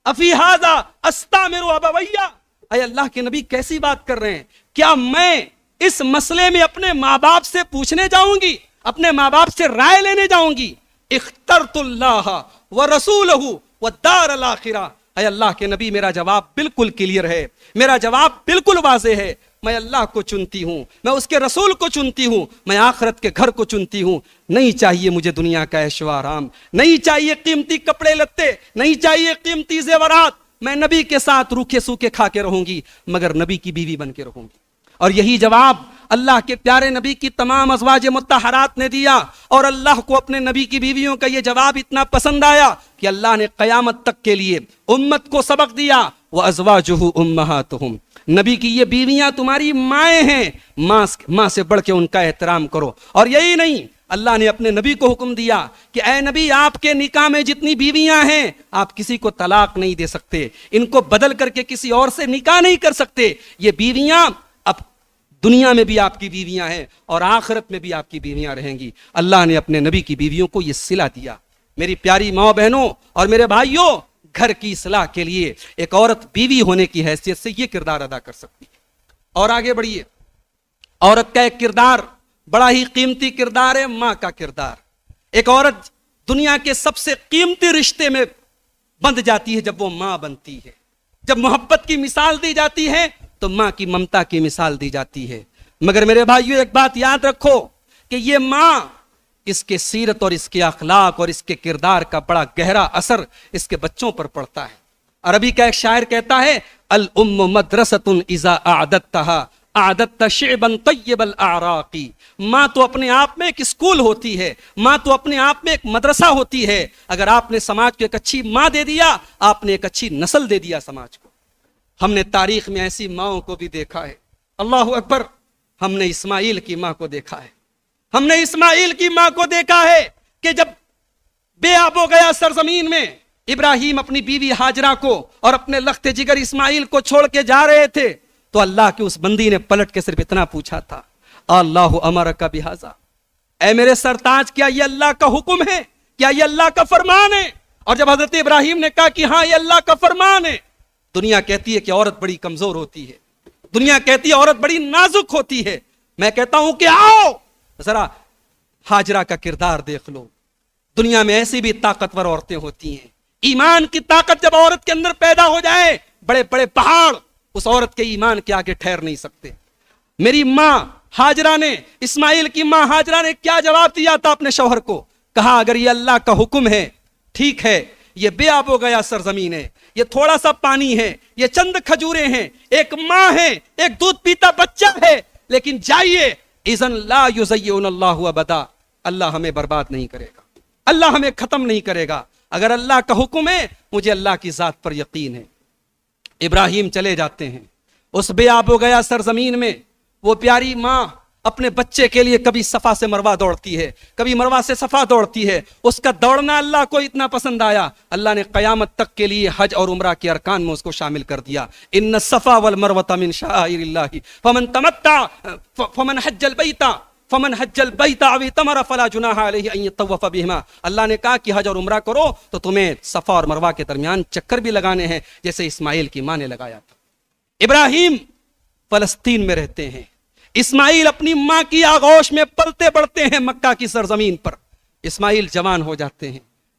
افی ھذا استأمر ابویہ، اے اللہ کے نبی کیسی بات کر رہے ہیں؟ کیا میں اس مسئلے میں اپنے ماں باپ سے پوچھنے جاؤں گی، اپنے ماں باپ سے رائے لینے جاؤں گی؟ اخترت اللہ ورسولہ والدار الآخرہ، اے اللہ کے نبی میرا جواب بالکل کلیئر ہے، میرا جواب بالکل واضح ہے، میں اللہ کو چنتی ہوں، میں اس کے رسول کو چنتی ہوں، میں آخرت کے گھر کو چنتی ہوں، نہیں چاہیے مجھے دنیا کا عیش و آرام، نہیں چاہیے قیمتی کپڑے لتے، نہیں چاہیے قیمتی زیورات، میں نبی کے ساتھ روکھے سوکھے کھا کے رہوں گی مگر نبی کی بیوی بن کے رہوں گی۔ اور یہی جواب اللہ کے پیارے نبی کی تمام ازواج مطہرات نے دیا، اور اللہ کو اپنے نبی کی بیویوں کا یہ جواب اتنا پسند آیا کہ اللہ نے قیامت تک کے لیے امت کو سبق دیا، وَأَزْوَاجُهُ أُمَّهَاتُهُمْ، نبی کی یہ بیویاں تمہاری مائیں ہیں، ماں سے بڑھ کے ان کا احترام کرو۔ اور یہی نہیں، اللہ نے اپنے نبی کو حکم دیا کہ اے نبی آپ کے نکاح میں جتنی بیویاں ہیں آپ کسی کو طلاق نہیں دے سکتے، ان کو بدل کر کے کسی اور سے نکاح نہیں کر سکتے، یہ بیویاں اب دنیا میں بھی آپ کی بیویاں ہیں اور آخرت میں بھی آپ کی بیویاں رہیں گی۔ اللہ نے اپنے نبی کی بیویوں کو یہ صلہ دیا۔ میری پیاری ماں بہنوں اور میرے بھائیوں، گھر کی اصلاح کے لیے ایک عورت بیوی ہونے کی حیثیت سے یہ کردار ادا کر سکتی ہے۔ اور آگے بڑھیے، عورت کا ایک کردار بڑا ہی قیمتی کردار ہے، ماں کا کردار۔ ایک عورت دنیا کے سب سے قیمتی رشتے میں بندھ جاتی ہے جب وہ ماں بنتی ہے۔ جب محبت کی مثال دی جاتی ہے تو ماں کی ممتا کی مثال دی جاتی ہے۔ مگر میرے بھائیو ایک بات یاد رکھو کہ یہ ماں، اس کے سیرت اور اس کے اخلاق اور اس کے کردار کا بڑا گہرا اثر اس کے بچوں پر پڑتا ہے۔ عربی کا ایک شاعر کہتا ہے الام مدرسۃ اذا اعددتها اعددت شعبا طیب الاعراق، ماں تو اپنے آپ میں ایک اسکول ہوتی ہے، ماں تو اپنے آپ میں ایک مدرسہ ہوتی ہے۔ اگر آپ نے سماج کو ایک اچھی ماں دے دیا، آپ نے ایک اچھی نسل دے دیا سماج کو۔ ہم نے تاریخ میں ایسی ماؤں کو بھی دیکھا ہے، اللہ اکبر، ہم نے اسماعیل کی ماں کو دیکھا ہے، ہم نے اسماعیل کی ماں کو دیکھا ہے کہ جب بے آب ہو گیا سرزمین میں، ابراہیم اپنی بیوی ہاجرہ کو اور اپنے لخت جگر اسماعیل کو چھوڑ کے جا رہے تھے تو اللہ کے اس بندی نے پلٹ کے صرف اتنا پوچھا تھا اللہ امرک بہذا، اے میرے سرتاج کیا یہ اللہ کا حکم ہے، کیا یہ اللہ کا فرمان ہے؟ اور جب حضرت ابراہیم نے کہا کہ ہاں یہ اللہ کا فرمان ہے، دنیا کہتی ہے کہ عورت بڑی کمزور ہوتی ہے، دنیا کہتی ہے عورت بڑی نازک ہوتی ہے، میں کہتا ہوں کہ آؤ ذرا ہاجرہ کا کردار دیکھ لو۔ دنیا میں ایسی بھی طاقتور عورتیں ہوتی ہیں، ایمان کی طاقت جب عورت کے اندر پیدا ہو جائے، بڑے بڑے پہاڑ اس عورت کے ایمان کے آگے ٹھہر نہیں سکتے۔ میری ماں ہاجرہ نے، اسماعیل کی ماں ہاجرہ نے کیا جواب دیا تھا اپنے شوہر کو؟ کہا اگر یہ اللہ کا حکم ہے ٹھیک ہے، یہ بے آب ہو گیا سرزمین ہے، یہ تھوڑا سا پانی ہے، یہ چند کھجوریں ہیں، ایک ماں ہے، ایک دودھ پیتا بچہ ہے، لیکن جائیے اذن لا یضیعن اللہ ابدا، اللہ ہمیں برباد نہیں کرے گا، اللہ ہمیں ختم نہیں کرے گا۔ اگر اللہ کا حکم ہے، مجھے اللہ کی ذات پر یقین ہے۔ ابراہیم چلے جاتے ہیں اس بے آب ہو گیا سرزمین میں، وہ پیاری ماں اپنے بچے کے لیے کبھی صفا سے مروہ دوڑتی ہے، کبھی مروہ سے صفا دوڑتی ہے۔ اس کا دوڑنا اللہ کو اتنا پسند آیا، اللہ نے قیامت تک کے لیے حج اور عمرہ کے ارکان میں اس کو شامل کر دیا۔ ان الصفا والمروہ من شعائر اللہ فمن تمتع فمن حج البیت او اعتمر فلا جناح علیہ ان یطوف بہما۔ اللہ نے کہا کہ حج اور عمرہ کرو تو تمہیں صفا اور مروہ کے درمیان چکر بھی لگانے ہیں، جیسے اسماعیل کی ماں نے لگایا تھا۔ ابراہیم فلسطین میں رہتے ہیں، اسماعیل اپنی ماں کی آغوش میں پلتے بڑھتے ہیں مکہ کی سرزمین پر۔ اسماعیل جوان ہو جاتے ہیں،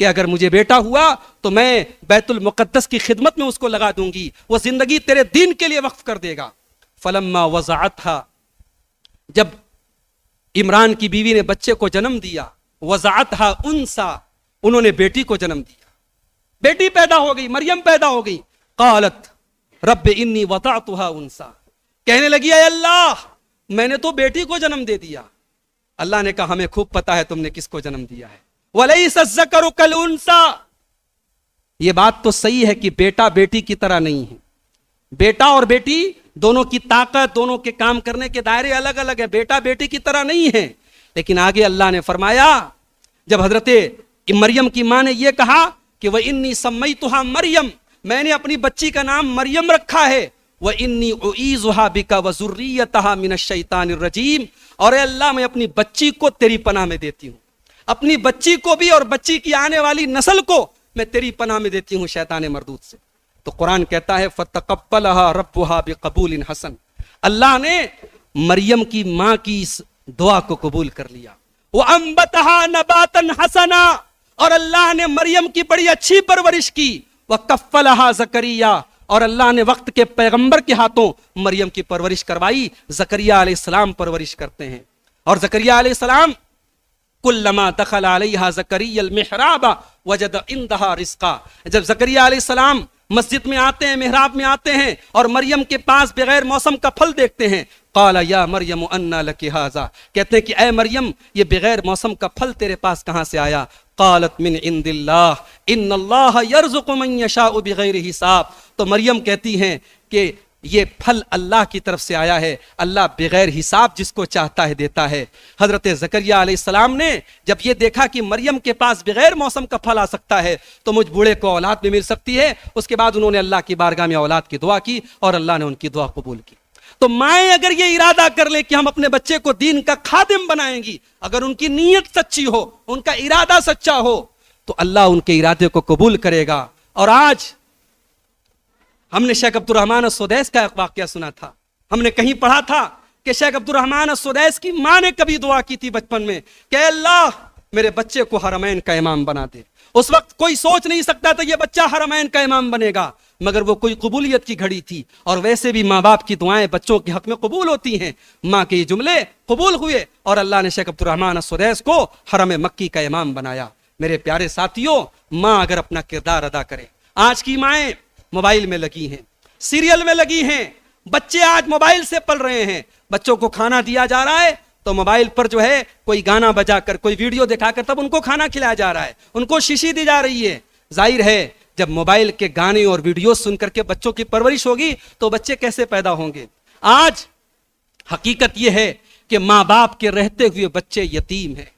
کہ اگر مجھے بیٹا ہوا تو میں بیت المقدس کی خدمت میں اس کو لگا دوں گی, وہ زندگی تیرے دین کے لیے وقف کر دے گا. فلما وضعتها, جب عمران کی بیوی نے بچے کو جنم دیا, وضعتها انسا, انہوں نے بیٹی کو جنم دیا, بیٹی پیدا ہو گئی, مریم پیدا ہو گئی. قالت رب انی وضعتها انسا, کہنے لگی اے اللہ میں نے تو بیٹی کو جنم دے دیا. اللہ نے کہا ہمیں خوب پتا ہے تم نے کس کو جنم دیا ہے. وَلَيْسَ الذَّكَرُ كَالْأُنثَىٰ, یہ بات تو صحیح ہے کہ بیٹا بیٹی کی طرح نہیں ہے. بیٹا اور بیٹی دونوں کی طاقت, دونوں کے کام کرنے کے دائرے الگ الگ ہیں, بیٹا بیٹی کی طرح نہیں ہے. لیکن آگے اللہ نے فرمایا, جب حضرت مریم کی ماں نے یہ کہا کہ وَإِنِّي سَمَّيْتُهَا مریم, میں نے اپنی بچی کا نام مریم رکھا ہے, وَإِنِّي أُعِيذُهَا بِكَ وَذُرِّيَّتَهَا مِنَ الشَّيْطَانِ الرَّجِيمِ, اور اے اللہ میں اپنی بچی کو تیری پناہ میں دیتی ہوں, اپنی بچی کو بھی اور بچی کی آنے والی نسل کو میں تیری پناہ میں دیتی ہوں شیطان مردود سے. تو قرآن کہتا ہے فَتَقَبَّلَهَا رَبُّهَا بِقَبُولٍ حَسَن, اللہ نے مریم کی ماں کی اس دعا کو قبول کر لیا. وَأَنبَتَهَا نَبَاتًا حَسَنًا, اور اللہ نے مریم کی بڑی اچھی پرورش کی. وَكَفَّلَهَا زَكَرِيَّا, اور اللہ نے وقت کے پیغمبر کے ہاتھوں مریم کی پرورش کروائی. زکریا علیہ السلام پرورش کرتے ہیں, اور زکریا علیہ السلام کلما دخل علیہا زکریا المحراب وجد عندہا رزقا, جب زکریا علیہ السلام مسجد میں آتے ہیں, محراب میں آتے ہیں, اور مریم کے پاس بغیر موسم کا پھل دیکھتے ہیں, قال یا مریم انا لک ھذا, کہتے ہیں کہ اے مریم یہ بغیر موسم کا پھل تیرے پاس کہاں سے آیا. قالت من عند اللہ ان اللہ یرزق من یشاء بغیر حساب, تو مریم کہتی ہیں کہ یہ پھل اللہ کی طرف سے آیا ہے, اللہ بغیر حساب جس کو چاہتا ہے دیتا ہے. حضرت زکریا علیہ السلام نے جب یہ دیکھا کہ مریم کے پاس بغیر موسم کا پھل آ سکتا ہے تو مجھ بوڑھے کو اولاد بھی مل سکتی ہے, اس کے بعد انہوں نے اللہ کی بارگاہ میں اولاد کی دعا کی اور اللہ نے ان کی دعا قبول کی. تو مائیں اگر یہ ارادہ کر لیں کہ ہم اپنے بچے کو دین کا خادم بنائیں گی, اگر ان کی نیت سچی ہو, ان کا ارادہ سچا ہو, تو اللہ ان کے ارادے کو قبول کرے گا. اور آج ہم نے شیخ عبد الرحمن السدیس کا ایک واقعہ سنا تھا, ہم نے کہیں پڑھا تھا کہ شیخ عبد الرحمن السدیس کی ماں نے کبھی دعا کی تھی بچپن میں کہ اللہ میرے بچے کو حرمین کا امام بنا دے. اس وقت کوئی سوچ نہیں سکتا تھا یہ بچہ حرمین کا امام بنے گا, مگر وہ کوئی قبولیت کی گھڑی تھی. اور ویسے بھی ماں باپ کی دعائیں بچوں کے حق میں قبول ہوتی ہیں. ماں کے یہ جملے قبول ہوئے اور اللہ نے شیخ عبد الرحمن السدیس کو حرم مکی کا امام بنایا. میرے پیارے ساتھیوں, ماں اگر اپنا کردار ادا کرے, آج کی مائیں موبائل میں لگی ہیں, سیریل میں لگی ہیں, بچے آج موبائل سے پل رہے ہیں. بچوں کو کھانا دیا جا رہا ہے تو موبائل پر جو ہے کوئی گانا بجا کر, کوئی ویڈیو دکھا کر تب ان کو کھانا کھلایا جا رہا ہے, ان کو شیشی دی جا رہی ہے. ظاہر ہے جب موبائل کے گانے اور ویڈیو سن کر کے بچوں کی پرورش ہوگی تو بچے کیسے پیدا ہوں گے. آج حقیقت یہ ہے کہ ماں باپ کے رہتے ہوئے بچے یتیم ہیں,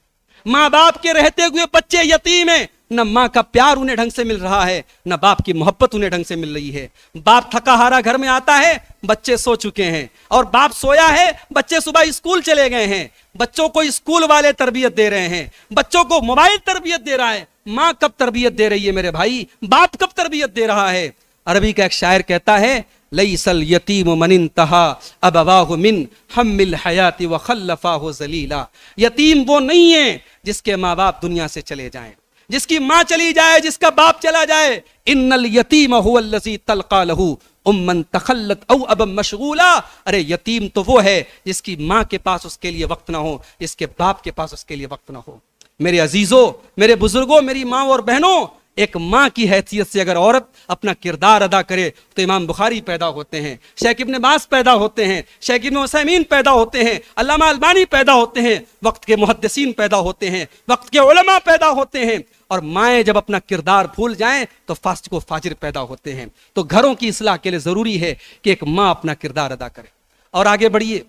ماں باپ کے رہتے ہوئے بچے یتیم ہیں. نہ ماں کا پیار انہیں ڈھنگ سے مل رہا ہے, نہ باپ کی محبت انہیں ڈھنگ سے مل رہی ہے. باپ تھکا ہارا گھر میں آتا ہے, بچے سو چکے ہیں, اور باپ سویا ہے, بچے صبح اسکول چلے گئے ہیں. بچوں کو اسکول والے تربیت دے رہے ہیں, بچوں کو موبائل تربیت دے رہا ہے. ماں کب تربیت دے رہی ہے میرے بھائی, باپ کب تربیت دے رہا ہے. عربی کا ایک شاعر کہتا ہے لیس الیتیم من انتہا ابواہ من ہم الحیات وخلفاہ ذلیلا, یتیم وہ نہیں ہے جس کے ماں باپ دنیا سے چلے جائیں, جس کی ماں چلی جائے, جس کا باپ چلا جائے. ان الیتیم هو الذی تلقى له امن تخلت او ابا مشغولا, ارے یتیم تو وہ ہے جس کی ماں کے پاس اس کے لیے وقت نہ ہو, جس کے باپ کے پاس اس کے لیے وقت نہ ہو. میرے عزیزوں, میرے بزرگوں, میری ماں اور بہنوں, ایک ماں کی حیثیت سے اگر عورت اپنا کردار ادا کرے تو امام بخاری پیدا ہوتے ہیں, شیخ ابن باز پیدا ہوتے ہیں, شیخ ابن عثیمین پیدا ہوتے ہیں, علامہ البانی پیدا ہوتے ہیں, وقت کے محدثین پیدا ہوتے ہیں, وقت کے علماء پیدا ہوتے ہیں. اور مائیں جب اپنا کردار بھول جائیں تو فاسق و فاجر پیدا ہوتے ہیں. تو گھروں کی اصلاح کے لیے ضروری ہے کہ ایک ماں اپنا کردار ادا کرے. اور آگے بڑھیے,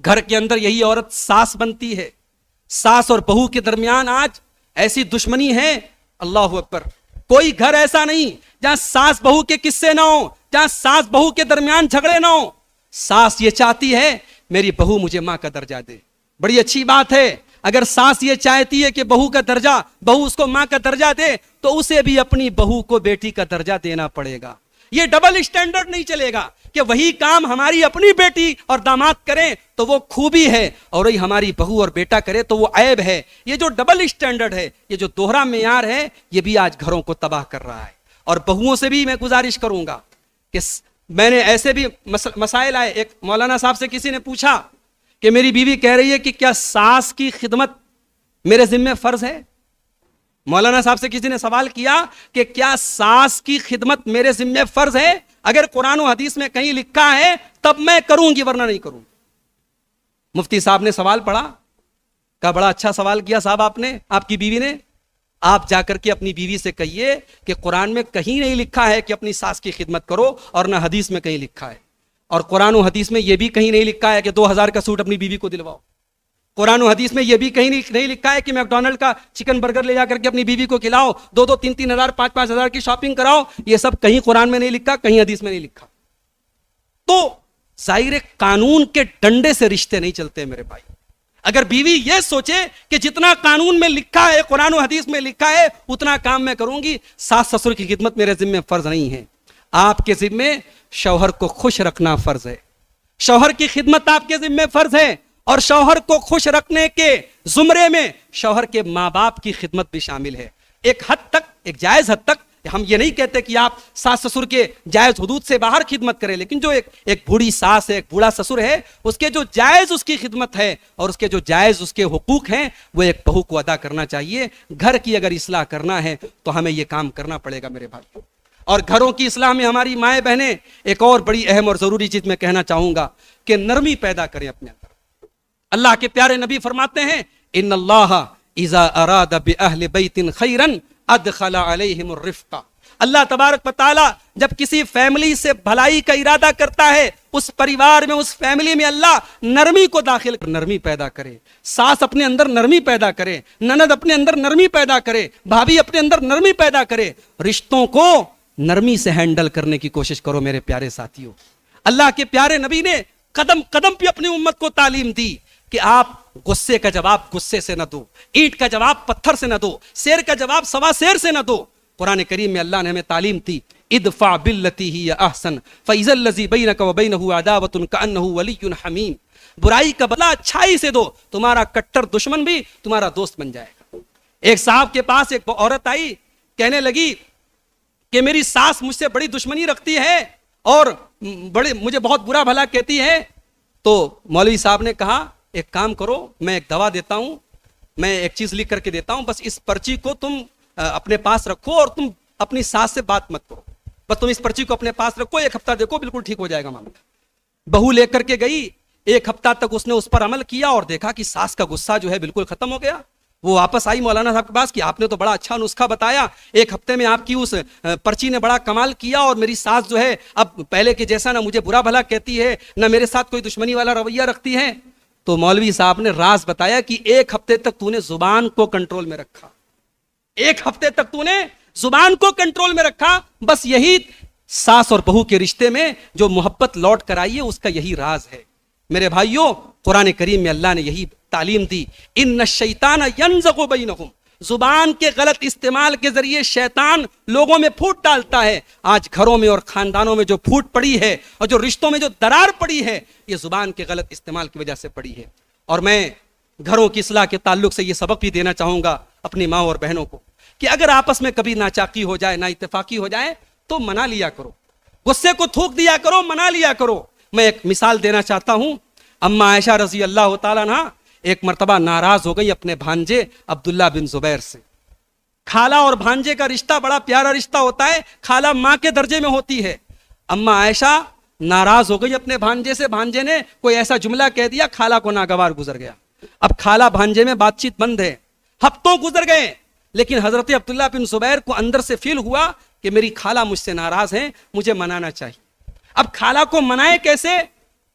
گھر کے اندر یہی عورت ساس بنتی ہے. ساس اور بہو کے درمیان آج ایسی دشمنی ہے, اللہ اکبر, کوئی گھر ایسا نہیں جہاں ساس بہو کے قصے نہ ہو, جہاں ساس بہو کے درمیان جھگڑے نہ ہو. ساس یہ چاہتی ہے میری بہو مجھے ماں کا درجہ دے, بڑی اچھی بات ہے. اگر ساس یہ چاہتی ہے کہ بہو کا درجہ, بہو اس کو ماں کا درجہ دے, تو اسے بھی اپنی بہو کو بیٹی کا درجہ دینا پڑے گا. یہ ڈبل اسٹینڈرڈ نہیں چلے گا کہ وہی کام ہماری اپنی بیٹی اور داماد کریں تو وہ خوبی ہے، اور وہی ہماری بہو اور بیٹا کرے تو وہ عیب ہے۔ یہ جو ڈبل اسٹینڈرڈ ہے، یہ جو دوہرا معیار ہے، یہ بھی آج گھروں کو تباہ کر رہا ہے۔ اور بہوؤں سے بھی میں گزارش کروں گا کہ میں نے ایسے بھی مسائل آئے، ایک مولانا صاحب سے کسی نے پوچھا کہ میری بیوی کہہ رہی ہے کہ کیا ساس کی خدمت میرے ذمہ فرض ہے؟ مولانا صاحب سے کسی نے سوال کیا کہ کیا ساس کی خدمت میرے ذمہ فرض ہے؟ اگر قرآن و حدیث میں کہیں لکھا ہے تب میں کروں گی، ورنہ نہیں کروں۔ مفتی صاحب نے سوال پڑھا، کہا بڑا اچھا سوال کیا صاحب آپ نے، آپ کی بیوی نے۔ آپ جا کر کے اپنی بیوی سے کہیے کہ قرآن میں کہیں نہیں لکھا ہے کہ اپنی ساس کی خدمت کرو، اور نہ حدیث میں کہیں لکھا ہے، اور قرآن و حدیث میں یہ بھی کہیں نہیں لکھا ہے کہ 2000 کا سوٹ اپنی بیوی کو دلواؤ۔ قرآن و حدیث میں یہ بھی کہیں نہیں لکھا ہے کہ میک ڈونلڈ کا چکن برگر لے جا کر کے اپنی بیوی کو کھلاؤ، 2-2 3-3 ہزار 5-5 ہزار کی شاپنگ کراؤ۔ یہ سب کہیں قرآن میں نہیں لکھا، کہیں حدیث میں نہیں لکھا۔ تو ظاہر قانون کے ڈنڈے سے رشتے نہیں چلتے میرے بھائی۔ اگر بیوی یہ سوچے کہ جتنا قانون میں لکھا ہے، قرآن و حدیث میں لکھا ہے، اتنا کام میں کروں گی، ساس سسر کی خدمت میرے ذمہ فرض نہیں ہے۔ آپ کے ذمہ شوہر کو خوش رکھنا فرض ہے، شوہر کی خدمت آپ کے ذمہ فرض ہے، اور شوہر کو خوش رکھنے کے زمرے میں شوہر کے ماں باپ کی خدمت بھی شامل ہے، ایک حد تک، ایک جائز حد تک۔ ہم یہ نہیں کہتے کہ آپ ساس سسر کے جائز حدود سے باہر خدمت کریں، لیکن جو ایک بوڑھی ساس ہے، ایک بوڑھا سسر ہے، اس کے جو جائز اس کی خدمت ہے اور اس کے جو جائز اس کے حقوق ہیں، وہ ایک بہو کو ادا کرنا چاہیے۔ گھر کی اگر اصلاح کرنا ہے تو ہمیں یہ کام کرنا پڑے گا میرے بھائی۔ اور گھروں کی اصلاح میں ہماری مائیں بہنیں، ایک اور بڑی اہم اور ضروری چیز میں کہنا چاہوں گا کہ نرمی پیدا کریں اپنے اندر۔ اللہ کے پیارے نبی فرماتے ہیں ان اللہ اذا اراد باہل بیت خیرا ادخل علیہم الرفق۔ اللہ تبارک و تعالی جب کسی فیملی سے بھلائی کا ارادہ کرتا ہے، اس پریوار میں، اس فیملی میں اللہ نرمی کو داخل، نرمی پیدا کرے۔ ساس اپنے اندر نرمی پیدا کرے، نند اپنے اندر نرمی پیدا کرے، بھابھی اپنے اندر نرمی پیدا کرے۔ رشتوں کو نرمی سے ہینڈل کرنے کی کوشش کرو میرے پیارے ساتھیوں۔ اللہ کے پیارے نبی نے قدم قدم پہ اپنی امت کو تعلیم دی کہ آپ غصے کا جواب غصے سے نہ دو، اینٹ کا جواب پتھر سے نہ دو، شیر کا جواب سوا شیر سے نہ دو۔ قرآن کریم میں اللہ نے ہمیں تعلیم دی ادفع باللتی ہی احسن فاذا الذی بینک وبینہ عداوۃ کأنہ ولی حمیم۔ برائی کا بدلہ اچھائی سے دو، تمہارا کٹر دشمن بھی تمہارا دوست بن جائے گا۔ ایک صاحب کے پاس ایک عورت آئی، کہنے لگی کہ میری ساس مجھ سے بڑی دشمنی رکھتی ہے اور مجھے بہت برا بھلا کہتی ہے۔ تو مولوی صاحب نے کہا ایک کام کرو، میں ایک دوا دیتا ہوں، میں ایک چیز لکھ کر کے دیتا ہوں، بس اس پرچی کو تم اپنے پاس رکھو اور تم اپنی ساس سے بات مت کرو، بس تم اس پرچی کو اپنے پاس رکھو، 1 ہفتہ دیکھو بالکل ٹھیک ہو جائے گا معاملہ۔ بہو لے کر کے گئی، 1 ہفتہ تک اس نے اس پر عمل کیا اور دیکھا کہ ساس کا غصہ جو ہے بالکل ختم ہو گیا۔ وہ واپس آئی مولانا صاحب کے پاس کہ آپ نے تو بڑا اچھا نسخہ بتایا، 1 ہفتے میں آپ کی اس پرچی نے بڑا کمال کیا، اور میری ساس جو ہے اب پہلے کے جیسا نہ مجھے برا بھلا کہتی ہے، نہ میرے ساتھ کوئی دشمنی والا رویہ رکھتی ہے۔ تو مولوی صاحب نے راز بتایا کہ 1 ہفتے تک تو نے زبان کو کنٹرول میں رکھا، 1 ہفتے تک تو نے زبان کو کنٹرول میں رکھا، بس یہی ساس اور بہو کے رشتے میں جو محبت لوٹ کر آئی ہے اس کا یہی راز ہے۔ میرے بھائیوں، قرآن کریم میں اللہ نے یہی تعلیم دی ان الشیطان ینزغ بینہم۔ زبان کے غلط استعمال کے ذریعے شیطان لوگوں میں پھوٹ ڈالتا ہے۔ آج گھروں میں اور خاندانوں میں جو پھوٹ پڑی ہے اور جو رشتوں میں جو درار پڑی ہے، یہ زبان کے غلط استعمال کی وجہ سے پڑی ہے۔ اور میں گھروں کی اصلاح کے تعلق سے یہ سبق بھی دینا چاہوں گا اپنی ماں اور بہنوں کو کہ اگر آپس میں کبھی ناچاقی ہو جائے، نا اتفاقی ہو جائے تو منا لیا کرو، غصے کو تھوک دیا کرو، منا لیا کرو۔ میں ایک مثال دینا چاہتا ہوں۔ اما عائشہ رضی اللہ تعالیٰ عنہ ایک مرتبہ ناراض ہو گئی اپنے بھانجے عبداللہ بن زبیر سے۔ خالہ اور بھانجے کا رشتہ بڑا پیارا رشتہ ہوتا ہے، خالہ ماں کے درجے میں ہوتی ہے۔ اما عائشہ ناراض ہو گئی اپنے بھانجے سے، بھانجے نے کوئی ایسا جملہ کہہ دیا، خالہ کو ناگوار گزر گیا۔ اب خالہ بھانجے میں بات چیت بند ہے، ہفتوں گزر گئے، لیکن حضرت عبداللہ بن زبیر کو اندر سے فیل ہوا کہ میری خالہ مجھ سے ناراض ہیں، مجھے منانا چاہیے۔ اب خالہ کو منائے کیسے؟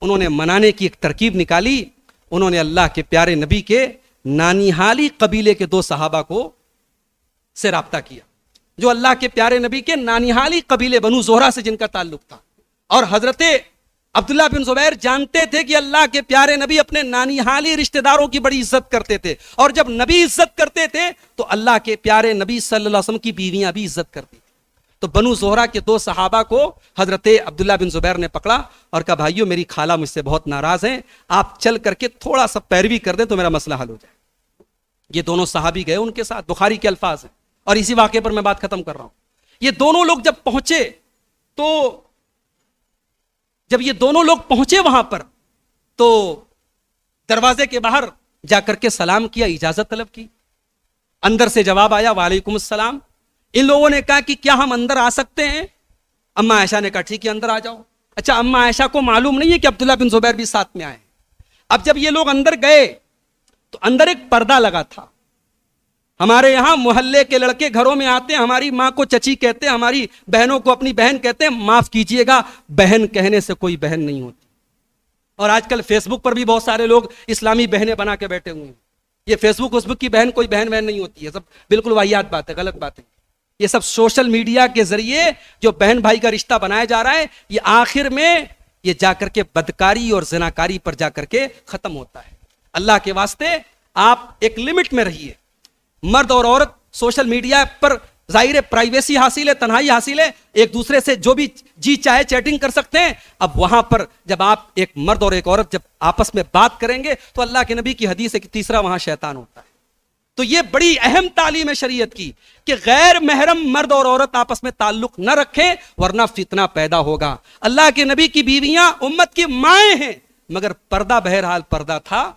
انہوں نے منانے کی ایک ترکیب نکالی۔ انہوں نے اللہ کے پیارے نبی کے نانیہالی قبیلے کے 2 صحابہ کو سے رابطہ کیا، جو اللہ کے پیارے نبی کے نانیہالی قبیلے بنو زہرہ سے جن کا تعلق تھا۔ اور حضرت عبداللہ بن زبیر جانتے تھے کہ اللہ کے پیارے نبی اپنے نانیہالی رشتہ داروں کی بڑی عزت کرتے تھے، اور جب نبی عزت کرتے تھے تو اللہ کے پیارے نبی صلی اللہ علیہ وسلم کی بیویاں بھی عزت کرتی تھیں۔ تو بنو زہرہ کے 2 صحابہ کو حضرت عبداللہ بن زبیر نے پکڑا اور کہا بھائیو میری خالہ مجھ سے بہت ناراض ہیں, آپ چل کر کے تھوڑا سا پیروی کر دیں تو میرا مسئلہ حل ہو جائے. یہ دونوں صحابی گئے ان کے ساتھ, بخاری کے الفاظ ہیں, اور اسی واقعے پر میں بات ختم کر رہا ہوں. یہ دونوں لوگ جب پہنچے تو جب یہ دونوں لوگ پہنچے وہاں پر تو دروازے کے باہر جا کر کے سلام کیا, اجازت طلب کی. اندر سے جواب آیا وعلیکم السلام. ان لوگوں نے کہا کہ کیا ہم اندر آ سکتے ہیں؟ اما عائشہ نے کہا ٹھیک ہے اندر آ جاؤ. اچھا, اما عائشہ کو معلوم نہیں ہے کہ عبداللہ بن زبیر بھی ساتھ میں آئے. اب جب یہ لوگ اندر گئے تو اندر ایک پردہ لگا تھا. ہمارے یہاں محلے کے لڑکے گھروں میں آتے ہیں, ہماری ماں کو چچی کہتے ہیں, ہماری بہنوں کو اپنی بہن کہتے ہیں. معاف کیجئے گا, بہن کہنے سے کوئی بہن نہیں ہوتی. اور آج کل فیس بک پر بھی بہت سارے لوگ اسلامی بہنیں بنا کے بیٹھے ہوئے ہیں. یہ فیس بک کی بہن کوئی بہن نہیں ہوتی ہے, سب بالکل واہیات بات ہے, غلط بات ہے. یہ سب سوشل میڈیا کے ذریعے جو بہن بھائی کا رشتہ بنایا جا رہا ہے, یہ آخر میں یہ جا کر کے بدکاری اور زناکاری پر جا کر کے ختم ہوتا ہے. اللہ کے واسطے آپ ایک لمٹ میں رہیے. مرد اور عورت سوشل میڈیا پر ظاہر پرائیویسی حاصل ہے, تنہائی حاصل ہے, ایک دوسرے سے جو بھی جی چاہے چیٹنگ کر سکتے ہیں. اب وہاں پر جب آپ ایک مرد اور ایک عورت جب آپس میں بات کریں گے تو اللہ کے نبی کی حدیث ہے کہ تیسرا وہاں شیطان ہوتا ہے. تو یہ بڑی اہم تعلیم ہے شریعت کی کہ غیر محرم مرد اور عورت آپس میں تعلق نہ رکھیں ورنہ فتنہ پیدا ہوگا. اللہ کے نبی کی بیویاں امت کی مائیں ہیں, مگر پردہ بہرحال پردہ تھا,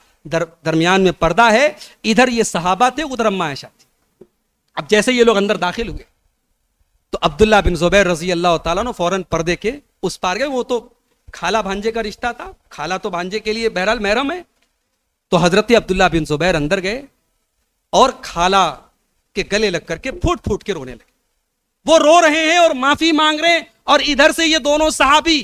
درمیان میں پردہ ہے. ادھر یہ صحابہ تھے, ادھر اما عائشہ تھی. اب جیسے یہ لوگ اندر داخل ہوئے تو عبداللہ بن زبیر رضی اللہ تعالیٰ نے فوراً پردے کے اس پار گئے. وہ تو خالہ بھانجے کا رشتہ تھا, خالہ تو بھانجے کے لیے بہرحال محرم ہے. تو حضرت عبداللہ بن زبیر اندر گئے اور خالہ کے گلے لگ کر کے پھوٹ پھوٹ کے رونے لگے. وہ رو رہے ہیں اور معافی مانگ رہے ہیں, اور ادھر سے یہ دونوں صحابی,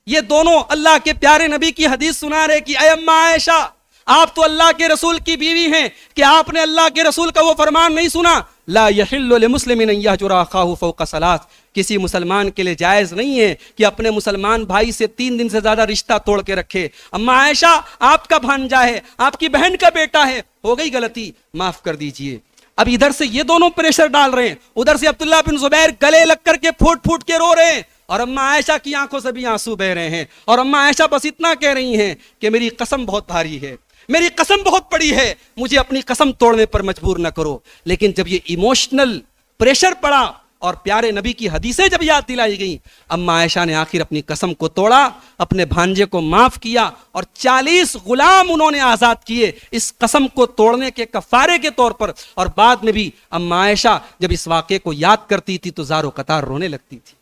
یہ دونوں اللہ کے پیارے نبی کی حدیث سنا رہے کہ اے اما عائشہ, آپ تو اللہ کے رسول کی بیوی ہیں, کہ آپ نے اللہ کے رسول کا وہ فرمان نہیں سنا, لا یحل لمسلم ان یہجر اخاہ فوق ثلاث. کسی مسلمان کے لیے جائز نہیں ہے کہ اپنے مسلمان بھائی سے 3 دن سے زیادہ رشتہ توڑ کے رکھے. اما عائشہ آپ کا بھانجا ہے, آپ کی بہن کا بیٹا ہے, ہو گئی غلطی, معاف کر دیجئے. اب ادھر سے یہ دونوں پریشر ڈال رہے ہیں, ادھر سے عبداللہ بن زبیر گلے لگ کر کے پھوٹ پھوٹ کے رو رہے ہیں, اور اما عائشہ کی آنکھوں سے بھی آنسو بہ رہے ہیں. اور اما عائشہ بس اتنا کہہ رہی ہیں کہ میری قسم بہت بھاری ہے, میری قسم بہت بڑی ہے, مجھے اپنی قسم توڑنے پر مجبور نہ کرو. لیکن جب یہ ایموشنل پریشر پڑا اور پیارے نبی کی حدیثیں جب یاد دلائی گئیں, اما عائشہ نے آخر اپنی قسم کو توڑا, اپنے بھانجے کو معاف کیا, اور 40 غلام انہوں نے آزاد کیے اس قسم کو توڑنے کے کفارے کے طور پر. اور بعد میں بھی اما عائشہ جب اس واقعے کو یاد کرتی تھی تو زار و قطار رونے لگتی تھی.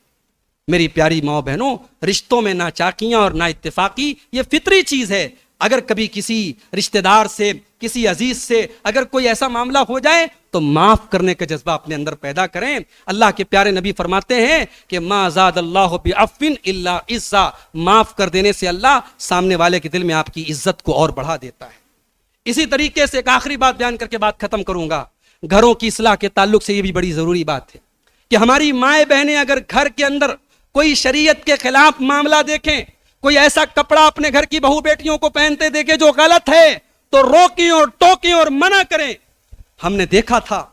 میری پیاری ماں بہنوں, رشتوں میں ناچاکیاں اور نا اتفاقی یہ فطری چیز ہے. اگر کبھی کسی رشتہ دار سے, کسی عزیز سے اگر کوئی ایسا معاملہ ہو جائے تو معاف کرنے کا جذبہ اپنے اندر پیدا کریں. اللہ کے پیارے نبی فرماتے ہیں کہ ما زاد اللہ بعفو الا عزا, معاف کر دینے سے اللہ سامنے والے کے دل میں آپ کی عزت کو اور بڑھا دیتا ہے. اسی طریقے سے ایک آخری بات بیان کر کے بات ختم کروں گا. گھروں کی اصلاح کے تعلق سے یہ بھی بڑی ضروری بات ہے کہ ہماری مائیں بہنیں اگر گھر کے اندر کوئی شریعت کے خلاف معاملہ دیکھیں, کوئی ایسا کپڑا اپنے گھر کی بہو بیٹیوں کو پہنتے دیکھے جو غلط ہے, تو روکیں اور ٹوکیں اور منع کریں. ہم نے دیکھا تھا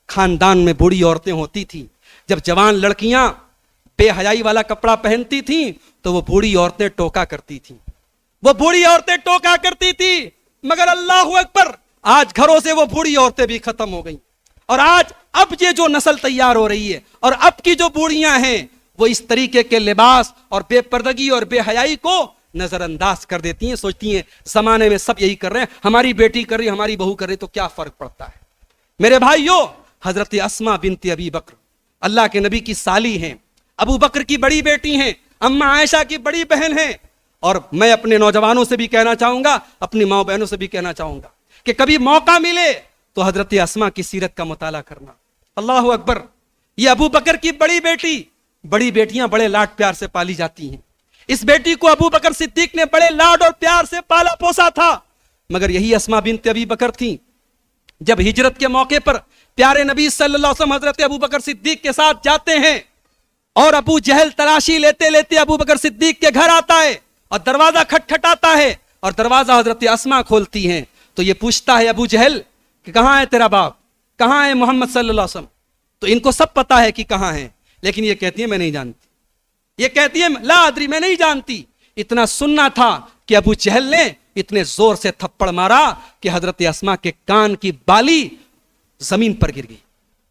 خاندان میں بوڑھی عورتیں ہوتی تھیں, جب جوان لڑکیاں بے حیائی والا کپڑا پہنتی تھیں تو وہ بوڑھی عورتیں ٹوکا کرتی تھیں, وہ بوڑھی عورتیں ٹوکا کرتی تھیں. مگر اللہ اکبر, آج گھروں سے وہ بوڑھی عورتیں بھی ختم ہو گئیں. اور آج اب یہ جو نسل تیار ہو رہی ہے اور اب کی جو بوڑھیاں ہیں وہ اس طریقے کے لباس اور بے پردگی اور بے حیائی کو نظر انداز کر دیتی ہیں, سوچتی ہیں زمانے میں سب یہی کر رہے ہیں, ہماری بیٹی کر رہی, ہماری بہو کر رہی, تو کیا فرق پڑتا ہے. میرے بھائیو, حضرت اسماء بنت ابی بکر اللہ کے نبی کی سالی ہیں, ابو بکر کی بڑی بیٹی ہیں, اما عائشہ کی بڑی بہن ہیں. اور میں اپنے نوجوانوں سے بھی کہنا چاہوں گا, اپنی ماں بہنوں سے بھی کہنا چاہوں گا کہ کبھی موقع ملے تو حضرت اسماء کی سیرت کا مطالعہ کرنا. اللہ اکبر, یہ ابو بکر کی بڑی بیٹی, بڑی بیٹیاں بڑے لاڈ پیار سے پالی جاتی ہیں. اس بیٹی کو ابو بکر صدیق نے بڑے لاڈ اور پیار سے پالا پوسا تھا. مگر یہی اسماء بنت ابی بکر تھیں, جب ہجرت کے موقع پر پیارے نبی صلی اللہ علیہ وسلم حضرت ابو بکر صدیق کے ساتھ جاتے ہیں اور ابو جہل تلاشی لیتے لیتے ابو بکر صدیق کے گھر آتا ہے اور دروازہ کھٹکھٹاتا ہے, اور دروازہ حضرت اسماء کھولتی ہیں. تو یہ پوچھتا ہے ابو جہل کہ کہاں ہے تیرا باپ, کہاں ہے محمد صلی اللہ علیہ وسلم. تو ان کو سب پتا ہے کہ کہاں ہے. لیکن یہ کہتی ہے میں نہیں جانتی، یہ کہتی ہے لا ادری میں نہیں جانتی۔ اتنا سننا تھا کہ ابو جہل نے اتنے زور سے تھپڑ مارا کہ حضرت اسما کے کان کی بالی زمین پر گر گئی،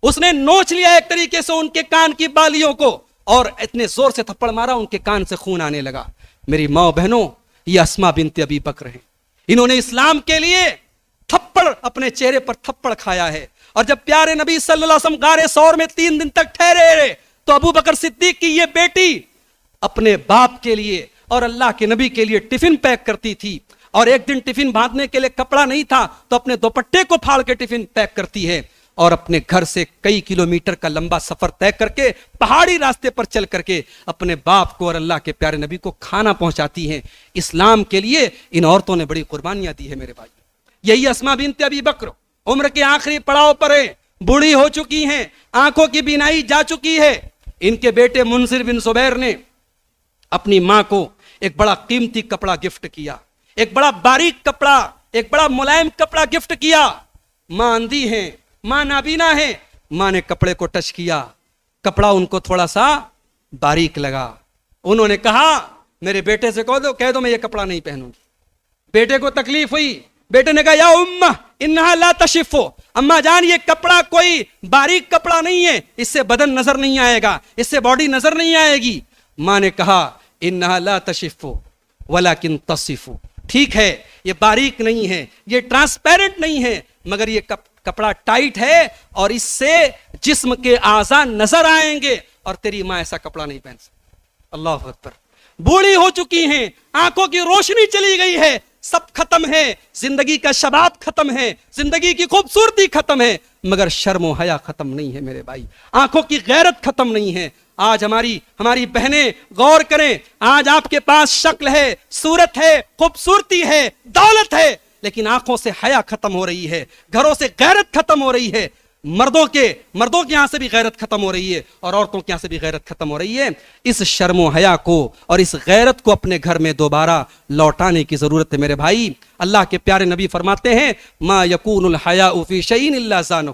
اس نے نوچ لیا ایک طریقے سے ان کے کان کی بالیوں کو، اور اتنے زور سے تھپڑ مارا ان کے کان سے خون آنے لگا۔ میری ماں بہنوں، یہ اسما بنت ابی بکر ہیں، انہوں نے اسلام کے لیے تھپڑ اپنے چہرے پر تھپڑ کھایا ہے۔ اور جب پیارے نبی صلی اللہ علیہ وسلم غار ثور میں 3 دن تک ٹھہرے رہے تو ابو بکر صدیق کی یہ بیٹی اپنے باپ کے لیے اور اللہ کے نبی کے لیے ٹفن پیک کرتی تھی، اور ایک دن ٹفن باندھنے کے لیے کپڑا نہیں تھا تو اپنے دوپٹے کو پھاڑ کے ٹفن پیک کرتی ہے، اور اپنے گھر سے کئی کلومیٹر کا لمبا سفر طے کر کے پہاڑی راستے پر چل کر کے اپنے باپ کو اور اللہ کے پیارے نبی کو کھانا پہنچاتی ہیں۔ اسلام کے لیے ان عورتوں نے بڑی قربانیاں دی ہے میرے بھائی۔ یہی اسما بنت ابی بکر عمر کے آخری پڑاؤ پر ہیں، بوڑھی ہو چکی ہیں، آنکھوں کی بینائی جا چکی ہے۔ ان کے بیٹے منذر بن زبیر نے اپنی ماں کو ایک بڑا قیمتی کپڑا گفٹ کیا، ایک بڑا باریک کپڑا، ایک بڑا ملائم کپڑا گفٹ کیا۔ ماں اندھی ہیں، ماں نابینا ہے، ماں نے کپڑے کو ٹچ کیا، کپڑا ان کو تھوڑا سا باریک لگا۔ انہوں نے کہا میرے بیٹے سے کہہ دو میں یہ کپڑا نہیں پہنوں گی۔ بیٹے کو تکلیف ہوئی، بیٹے نے کہا یا امہ انہا لا تشفو، اماں جان یہ کپڑا کوئی باریک کپڑا نہیں ہے، اس سے بدن نظر نہیں آئے گا، اس سے باڈی نظر نہیں آئے گی۔ ماں نے کہا انہا لا تشفو ولکن تصفو، ٹھیک ہے یہ باریک نہیں ہے، یہ ٹرانسپیرنٹ نہیں ہے، مگر یہ کپڑا ٹائٹ ہے اور اس سے جسم کے اعضاء نظر آئیں گے، اور تیری ماں ایسا کپڑا نہیں پہن سکتی۔ اللہ اکبر۔ بوڑھی ہو چکی ہیں، آنکھوں کی روشنی چلی گئی ہے، سب ختم ہے، زندگی کا شباب ختم ہے، زندگی کی خوبصورتی ختم ہے، مگر شرم و حیا ختم نہیں ہے میرے بھائی، آنکھوں کی غیرت ختم نہیں ہے۔ آج ہماری بہنیں غور کریں، آج آپ کے پاس شکل ہے، صورت ہے، خوبصورتی ہے، دولت ہے، لیکن آنکھوں سے حیا ختم ہو رہی ہے، گھروں سے غیرت ختم ہو رہی ہے، مردوں کے یہاں سے بھی غیرت ختم ہو رہی ہے، اور عورتوں کے یہاں سے بھی غیرت ختم ہو رہی ہے۔ اس شرم و حیا کو اور اس غیرت کو اپنے گھر میں دوبارہ لوٹانے کی ضرورت ہے میرے بھائی۔ اللہ کے پیارے نبی فرماتے ہیں ما یکون الحیاء فی شیء الا زانہ،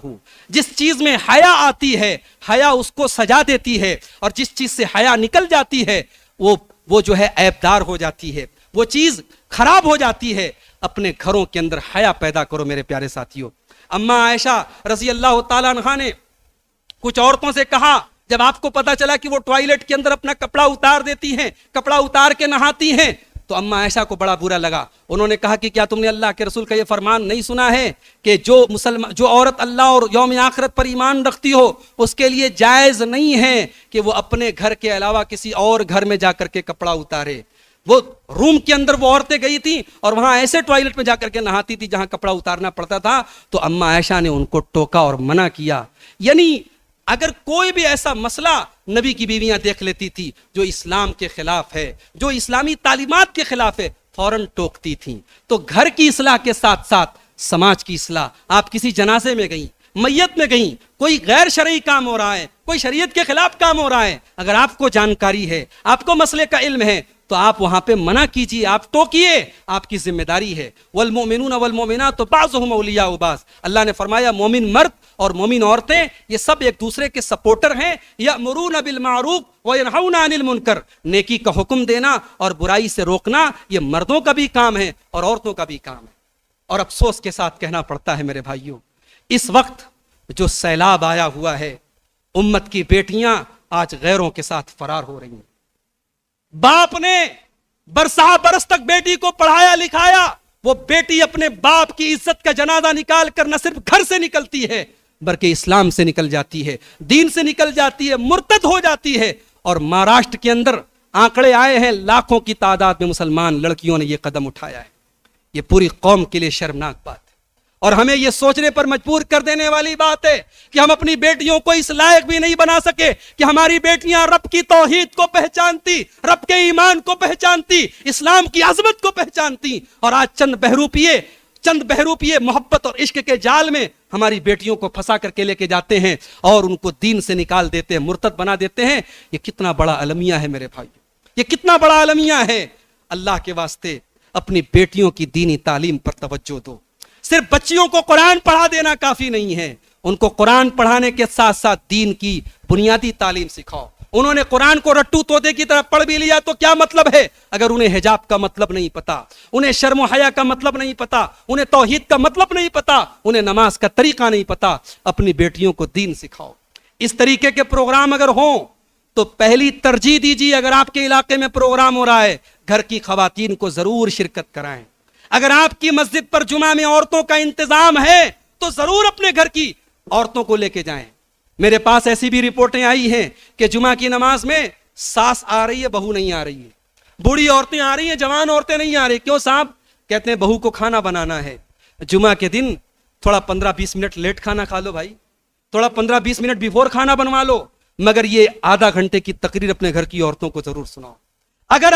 جس چیز میں حیا آتی ہے حیا اس کو سجا دیتی ہے، اور جس چیز سے حیا نکل جاتی ہے وہ جو ہے عیبدار ہو جاتی ہے، وہ چیز خراب ہو جاتی ہے۔ اپنے گھروں کے اندر حیا پیدا کرو میرے پیارے ساتھیوں۔ اماں عائشہ رضی اللہ تعالیٰ عنہا نے کچھ عورتوں سے کہا، جب آپ کو پتا چلا کہ وہ ٹوائلٹ کے اندر اپنا کپڑا اتار دیتی ہیں، کپڑا اتار کے نہاتی ہیں، تو اماں عائشہ کو بڑا برا لگا۔ انہوں نے کہا کہ کیا تم نے اللہ کے رسول کا یہ فرمان نہیں سنا ہے کہ جو عورت اللہ اور یوم آخرت پر ایمان رکھتی ہو اس کے لیے جائز نہیں ہے کہ وہ اپنے گھر کے علاوہ کسی اور گھر میں جا کر کے کپڑا اتارے۔ وہ روم کے اندر وہ عورتیں گئی تھیں اور وہاں ایسے ٹوائلٹ میں جا کر کے نہاتی تھی جہاں کپڑا اتارنا پڑتا تھا، تو اماں عائشہ نے ان کو ٹوکا اور منع کیا۔ یعنی اگر کوئی بھی ایسا مسئلہ نبی کی بیویاں دیکھ لیتی تھی جو اسلام کے خلاف ہے، جو اسلامی تعلیمات کے خلاف ہے، فوراً ٹوکتی تھیں۔ تو گھر کی اصلاح کے ساتھ ساتھ سماج کی اصلاح، آپ کسی جنازے میں گئیں، میت میں گئیں، کوئی غیر شرعی کام ہو رہا ہے، کوئی شریعت کے خلاف کام ہو رہا ہے، اگر آپ کو جانکاری ہے، آپ کو مسئلے کا علم ہے، تو آپ وہاں پہ منع کیجیے، آپ ٹوکیے، آپ کی ذمہ داری ہے۔ والمؤمنون والمؤمنات بعضهم اولیاء بعض، اللہ نے فرمایا مومن مرد اور مومن عورتیں یہ سب ایک دوسرے کے سپورٹر ہیں۔ یأمرون بالمعروف وینہون عن المنکر، نیکی کا حکم دینا اور برائی سے روکنا یہ مردوں کا بھی کام ہے اور عورتوں کا بھی کام ہے۔ اور افسوس کے ساتھ کہنا پڑتا ہے میرے بھائیوں، اس وقت جو سیلاب آیا ہوا ہے، امت کی بیٹیاں آج غیروں کے ساتھ فرار ہو رہی ہیں۔ باپ نے برسا برس تک بیٹی کو پڑھایا لکھایا، وہ بیٹی اپنے باپ کی عزت کا جنازہ نکال کر نہ صرف گھر سے نکلتی ہے بلکہ اسلام سے نکل جاتی ہے، دین سے نکل جاتی ہے، مرتد ہو جاتی ہے۔ اور مہاراشٹر کے اندر آنکڑے آئے ہیں، لاکھوں کی تعداد میں مسلمان لڑکیوں نے یہ قدم اٹھایا ہے۔ یہ پوری قوم کے لیے شرمناک بات ہے اور ہمیں یہ سوچنے پر مجبور کر دینے والی بات ہے کہ ہم اپنی بیٹیوں کو اس لائق بھی نہیں بنا سکے کہ ہماری بیٹیاں رب کی توحید کو پہچانتی، رب کے ایمان کو پہچانتی، اسلام کی عظمت کو پہچانتی، اور آج چند بہروپیے محبت اور عشق کے جال میں ہماری بیٹیوں کو پھنسا کر کے لے کے جاتے ہیں اور ان کو دین سے نکال دیتے ہیں، مرتد بنا دیتے ہیں۔ یہ کتنا بڑا المیہ ہے میرے بھائی، یہ کتنا بڑا المیہ ہے۔ اللہ کے واسطے اپنی بیٹیوں کی دینی تعلیم پر توجہ دو۔ صرف بچیوں کو قرآن پڑھا دینا کافی نہیں ہے، ان کو قرآن پڑھانے کے ساتھ ساتھ دین کی بنیادی تعلیم سکھاؤ. انہوں نے قرآن کو رٹو طوطے کی طرح پڑھ بھی لیا تو کیا مطلب ہے اگر انہیں حجاب کا مطلب نہیں پتا, انہیں شرم و حیا کا مطلب نہیں پتا, انہیں توحید کا مطلب نہیں پتا, انہیں نماز کا طریقہ نہیں پتا. اپنی بیٹیوں کو دین سکھاؤ. اس طریقے کے پروگرام اگر ہوں تو پہلی ترجیح دیجیے, اگر آپ کے علاقے میں پروگرام ہو رہا ہے گھر کی خواتین کو ضرور شرکت کرائیں. اگر آپ کی مسجد پر جمعہ میں عورتوں کا انتظام ہے تو ضرور اپنے گھر کی عورتوں کو لے کے جائیں. میرے پاس ایسی بھی رپورٹیں آئی ہیں کہ جمعہ کی نماز میں ساس آ رہی ہے, بہو نہیں آ رہی ہے, بوڑھی عورتیں آ رہی ہیں, جوان عورتیں نہیں آ رہی. کیوں صاحب؟ کہتے ہیں بہو کو کھانا بنانا ہے. جمعہ کے دن تھوڑا 15-20 منٹ لیٹ کھانا کھا لو بھائی, تھوڑا 15-20 منٹ بیفور کھانا بنوا لو, مگر یہ آدھا گھنٹے کی تقریر اپنے گھر کی عورتوں کو ضرور سناؤ. اگر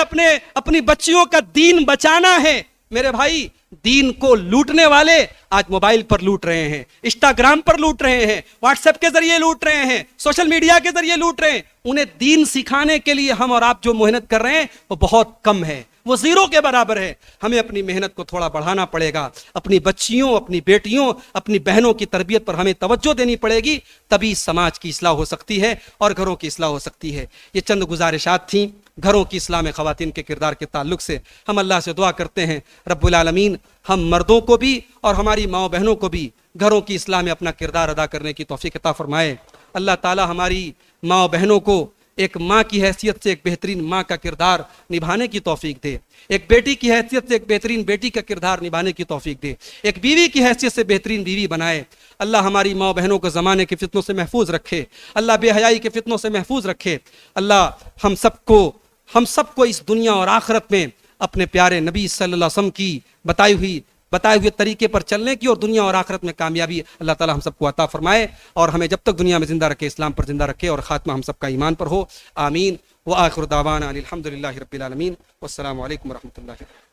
اپنی بچیوں کا دین بچانا ہے میرے بھائی, دین کو لوٹنے والے آج موبائل پر لوٹ رہے ہیں, انسٹاگرام پر لوٹ رہے ہیں, واٹس ایپ کے ذریعے لوٹ رہے ہیں, سوشل میڈیا کے ذریعے لوٹ رہے ہیں. انہیں دین سکھانے کے لیے ہم اور آپ جو محنت کر رہے ہیں وہ بہت کم ہے, وہ زیرو کے برابر ہے. ہمیں اپنی محنت کو تھوڑا بڑھانا پڑے گا. اپنی بچیوں, اپنی بیٹیوں, اپنی بہنوں کی تربیت پر ہمیں توجہ دینی پڑے گی, تبھی سماج کی اصلاح ہو سکتی ہے اور گھروں کی اصلاح ہو سکتی ہے. یہ چند گزارشات تھیں گھروں کی اصلاح میں خواتین کے کردار کے تعلق سے. ہم اللہ سے دعا کرتے ہیں رب العالمین ہم مردوں کو بھی اور ہماری ماؤں بہنوں کو بھی گھروں کی اصلاح میں اپنا کردار ادا کرنے کی توفیق عطا فرمائے. اللہ تعالی ہماری ماؤں بہنوں کو ایک ماں کی حیثیت سے ایک بہترین ماں کا کردار نبھانے کی توفیق دے, ایک بیٹی کی حیثیت سے ایک بہترین بیٹی کا کردار نبھانے کی توفیق دے, ایک بیوی کی حیثیت سے بہترین بیوی بنائے. اللہ ہماری ماں بہنوں کو زمانے کے فتنوں سے محفوظ رکھے, اللہ بے حیائی کے فتنوں سے محفوظ رکھے. اللہ ہم سب کو اس دنیا اور آخرت میں اپنے پیارے نبی صلی اللہ علیہ وسلم کی بتائے ہوئے طریقے پر چلنے کی اور دنیا اور آخرت میں کامیابی اللہ تعالی ہم سب کو عطا فرمائے, اور ہمیں جب تک دنیا میں زندہ رکھے اسلام پر زندہ رکھے اور خاتمہ ہم سب کا ایمان پر ہو. آمین. وآخر دعوانا الحمدللہ رب العالمین. والسلام علیکم ورحمۃ اللہ.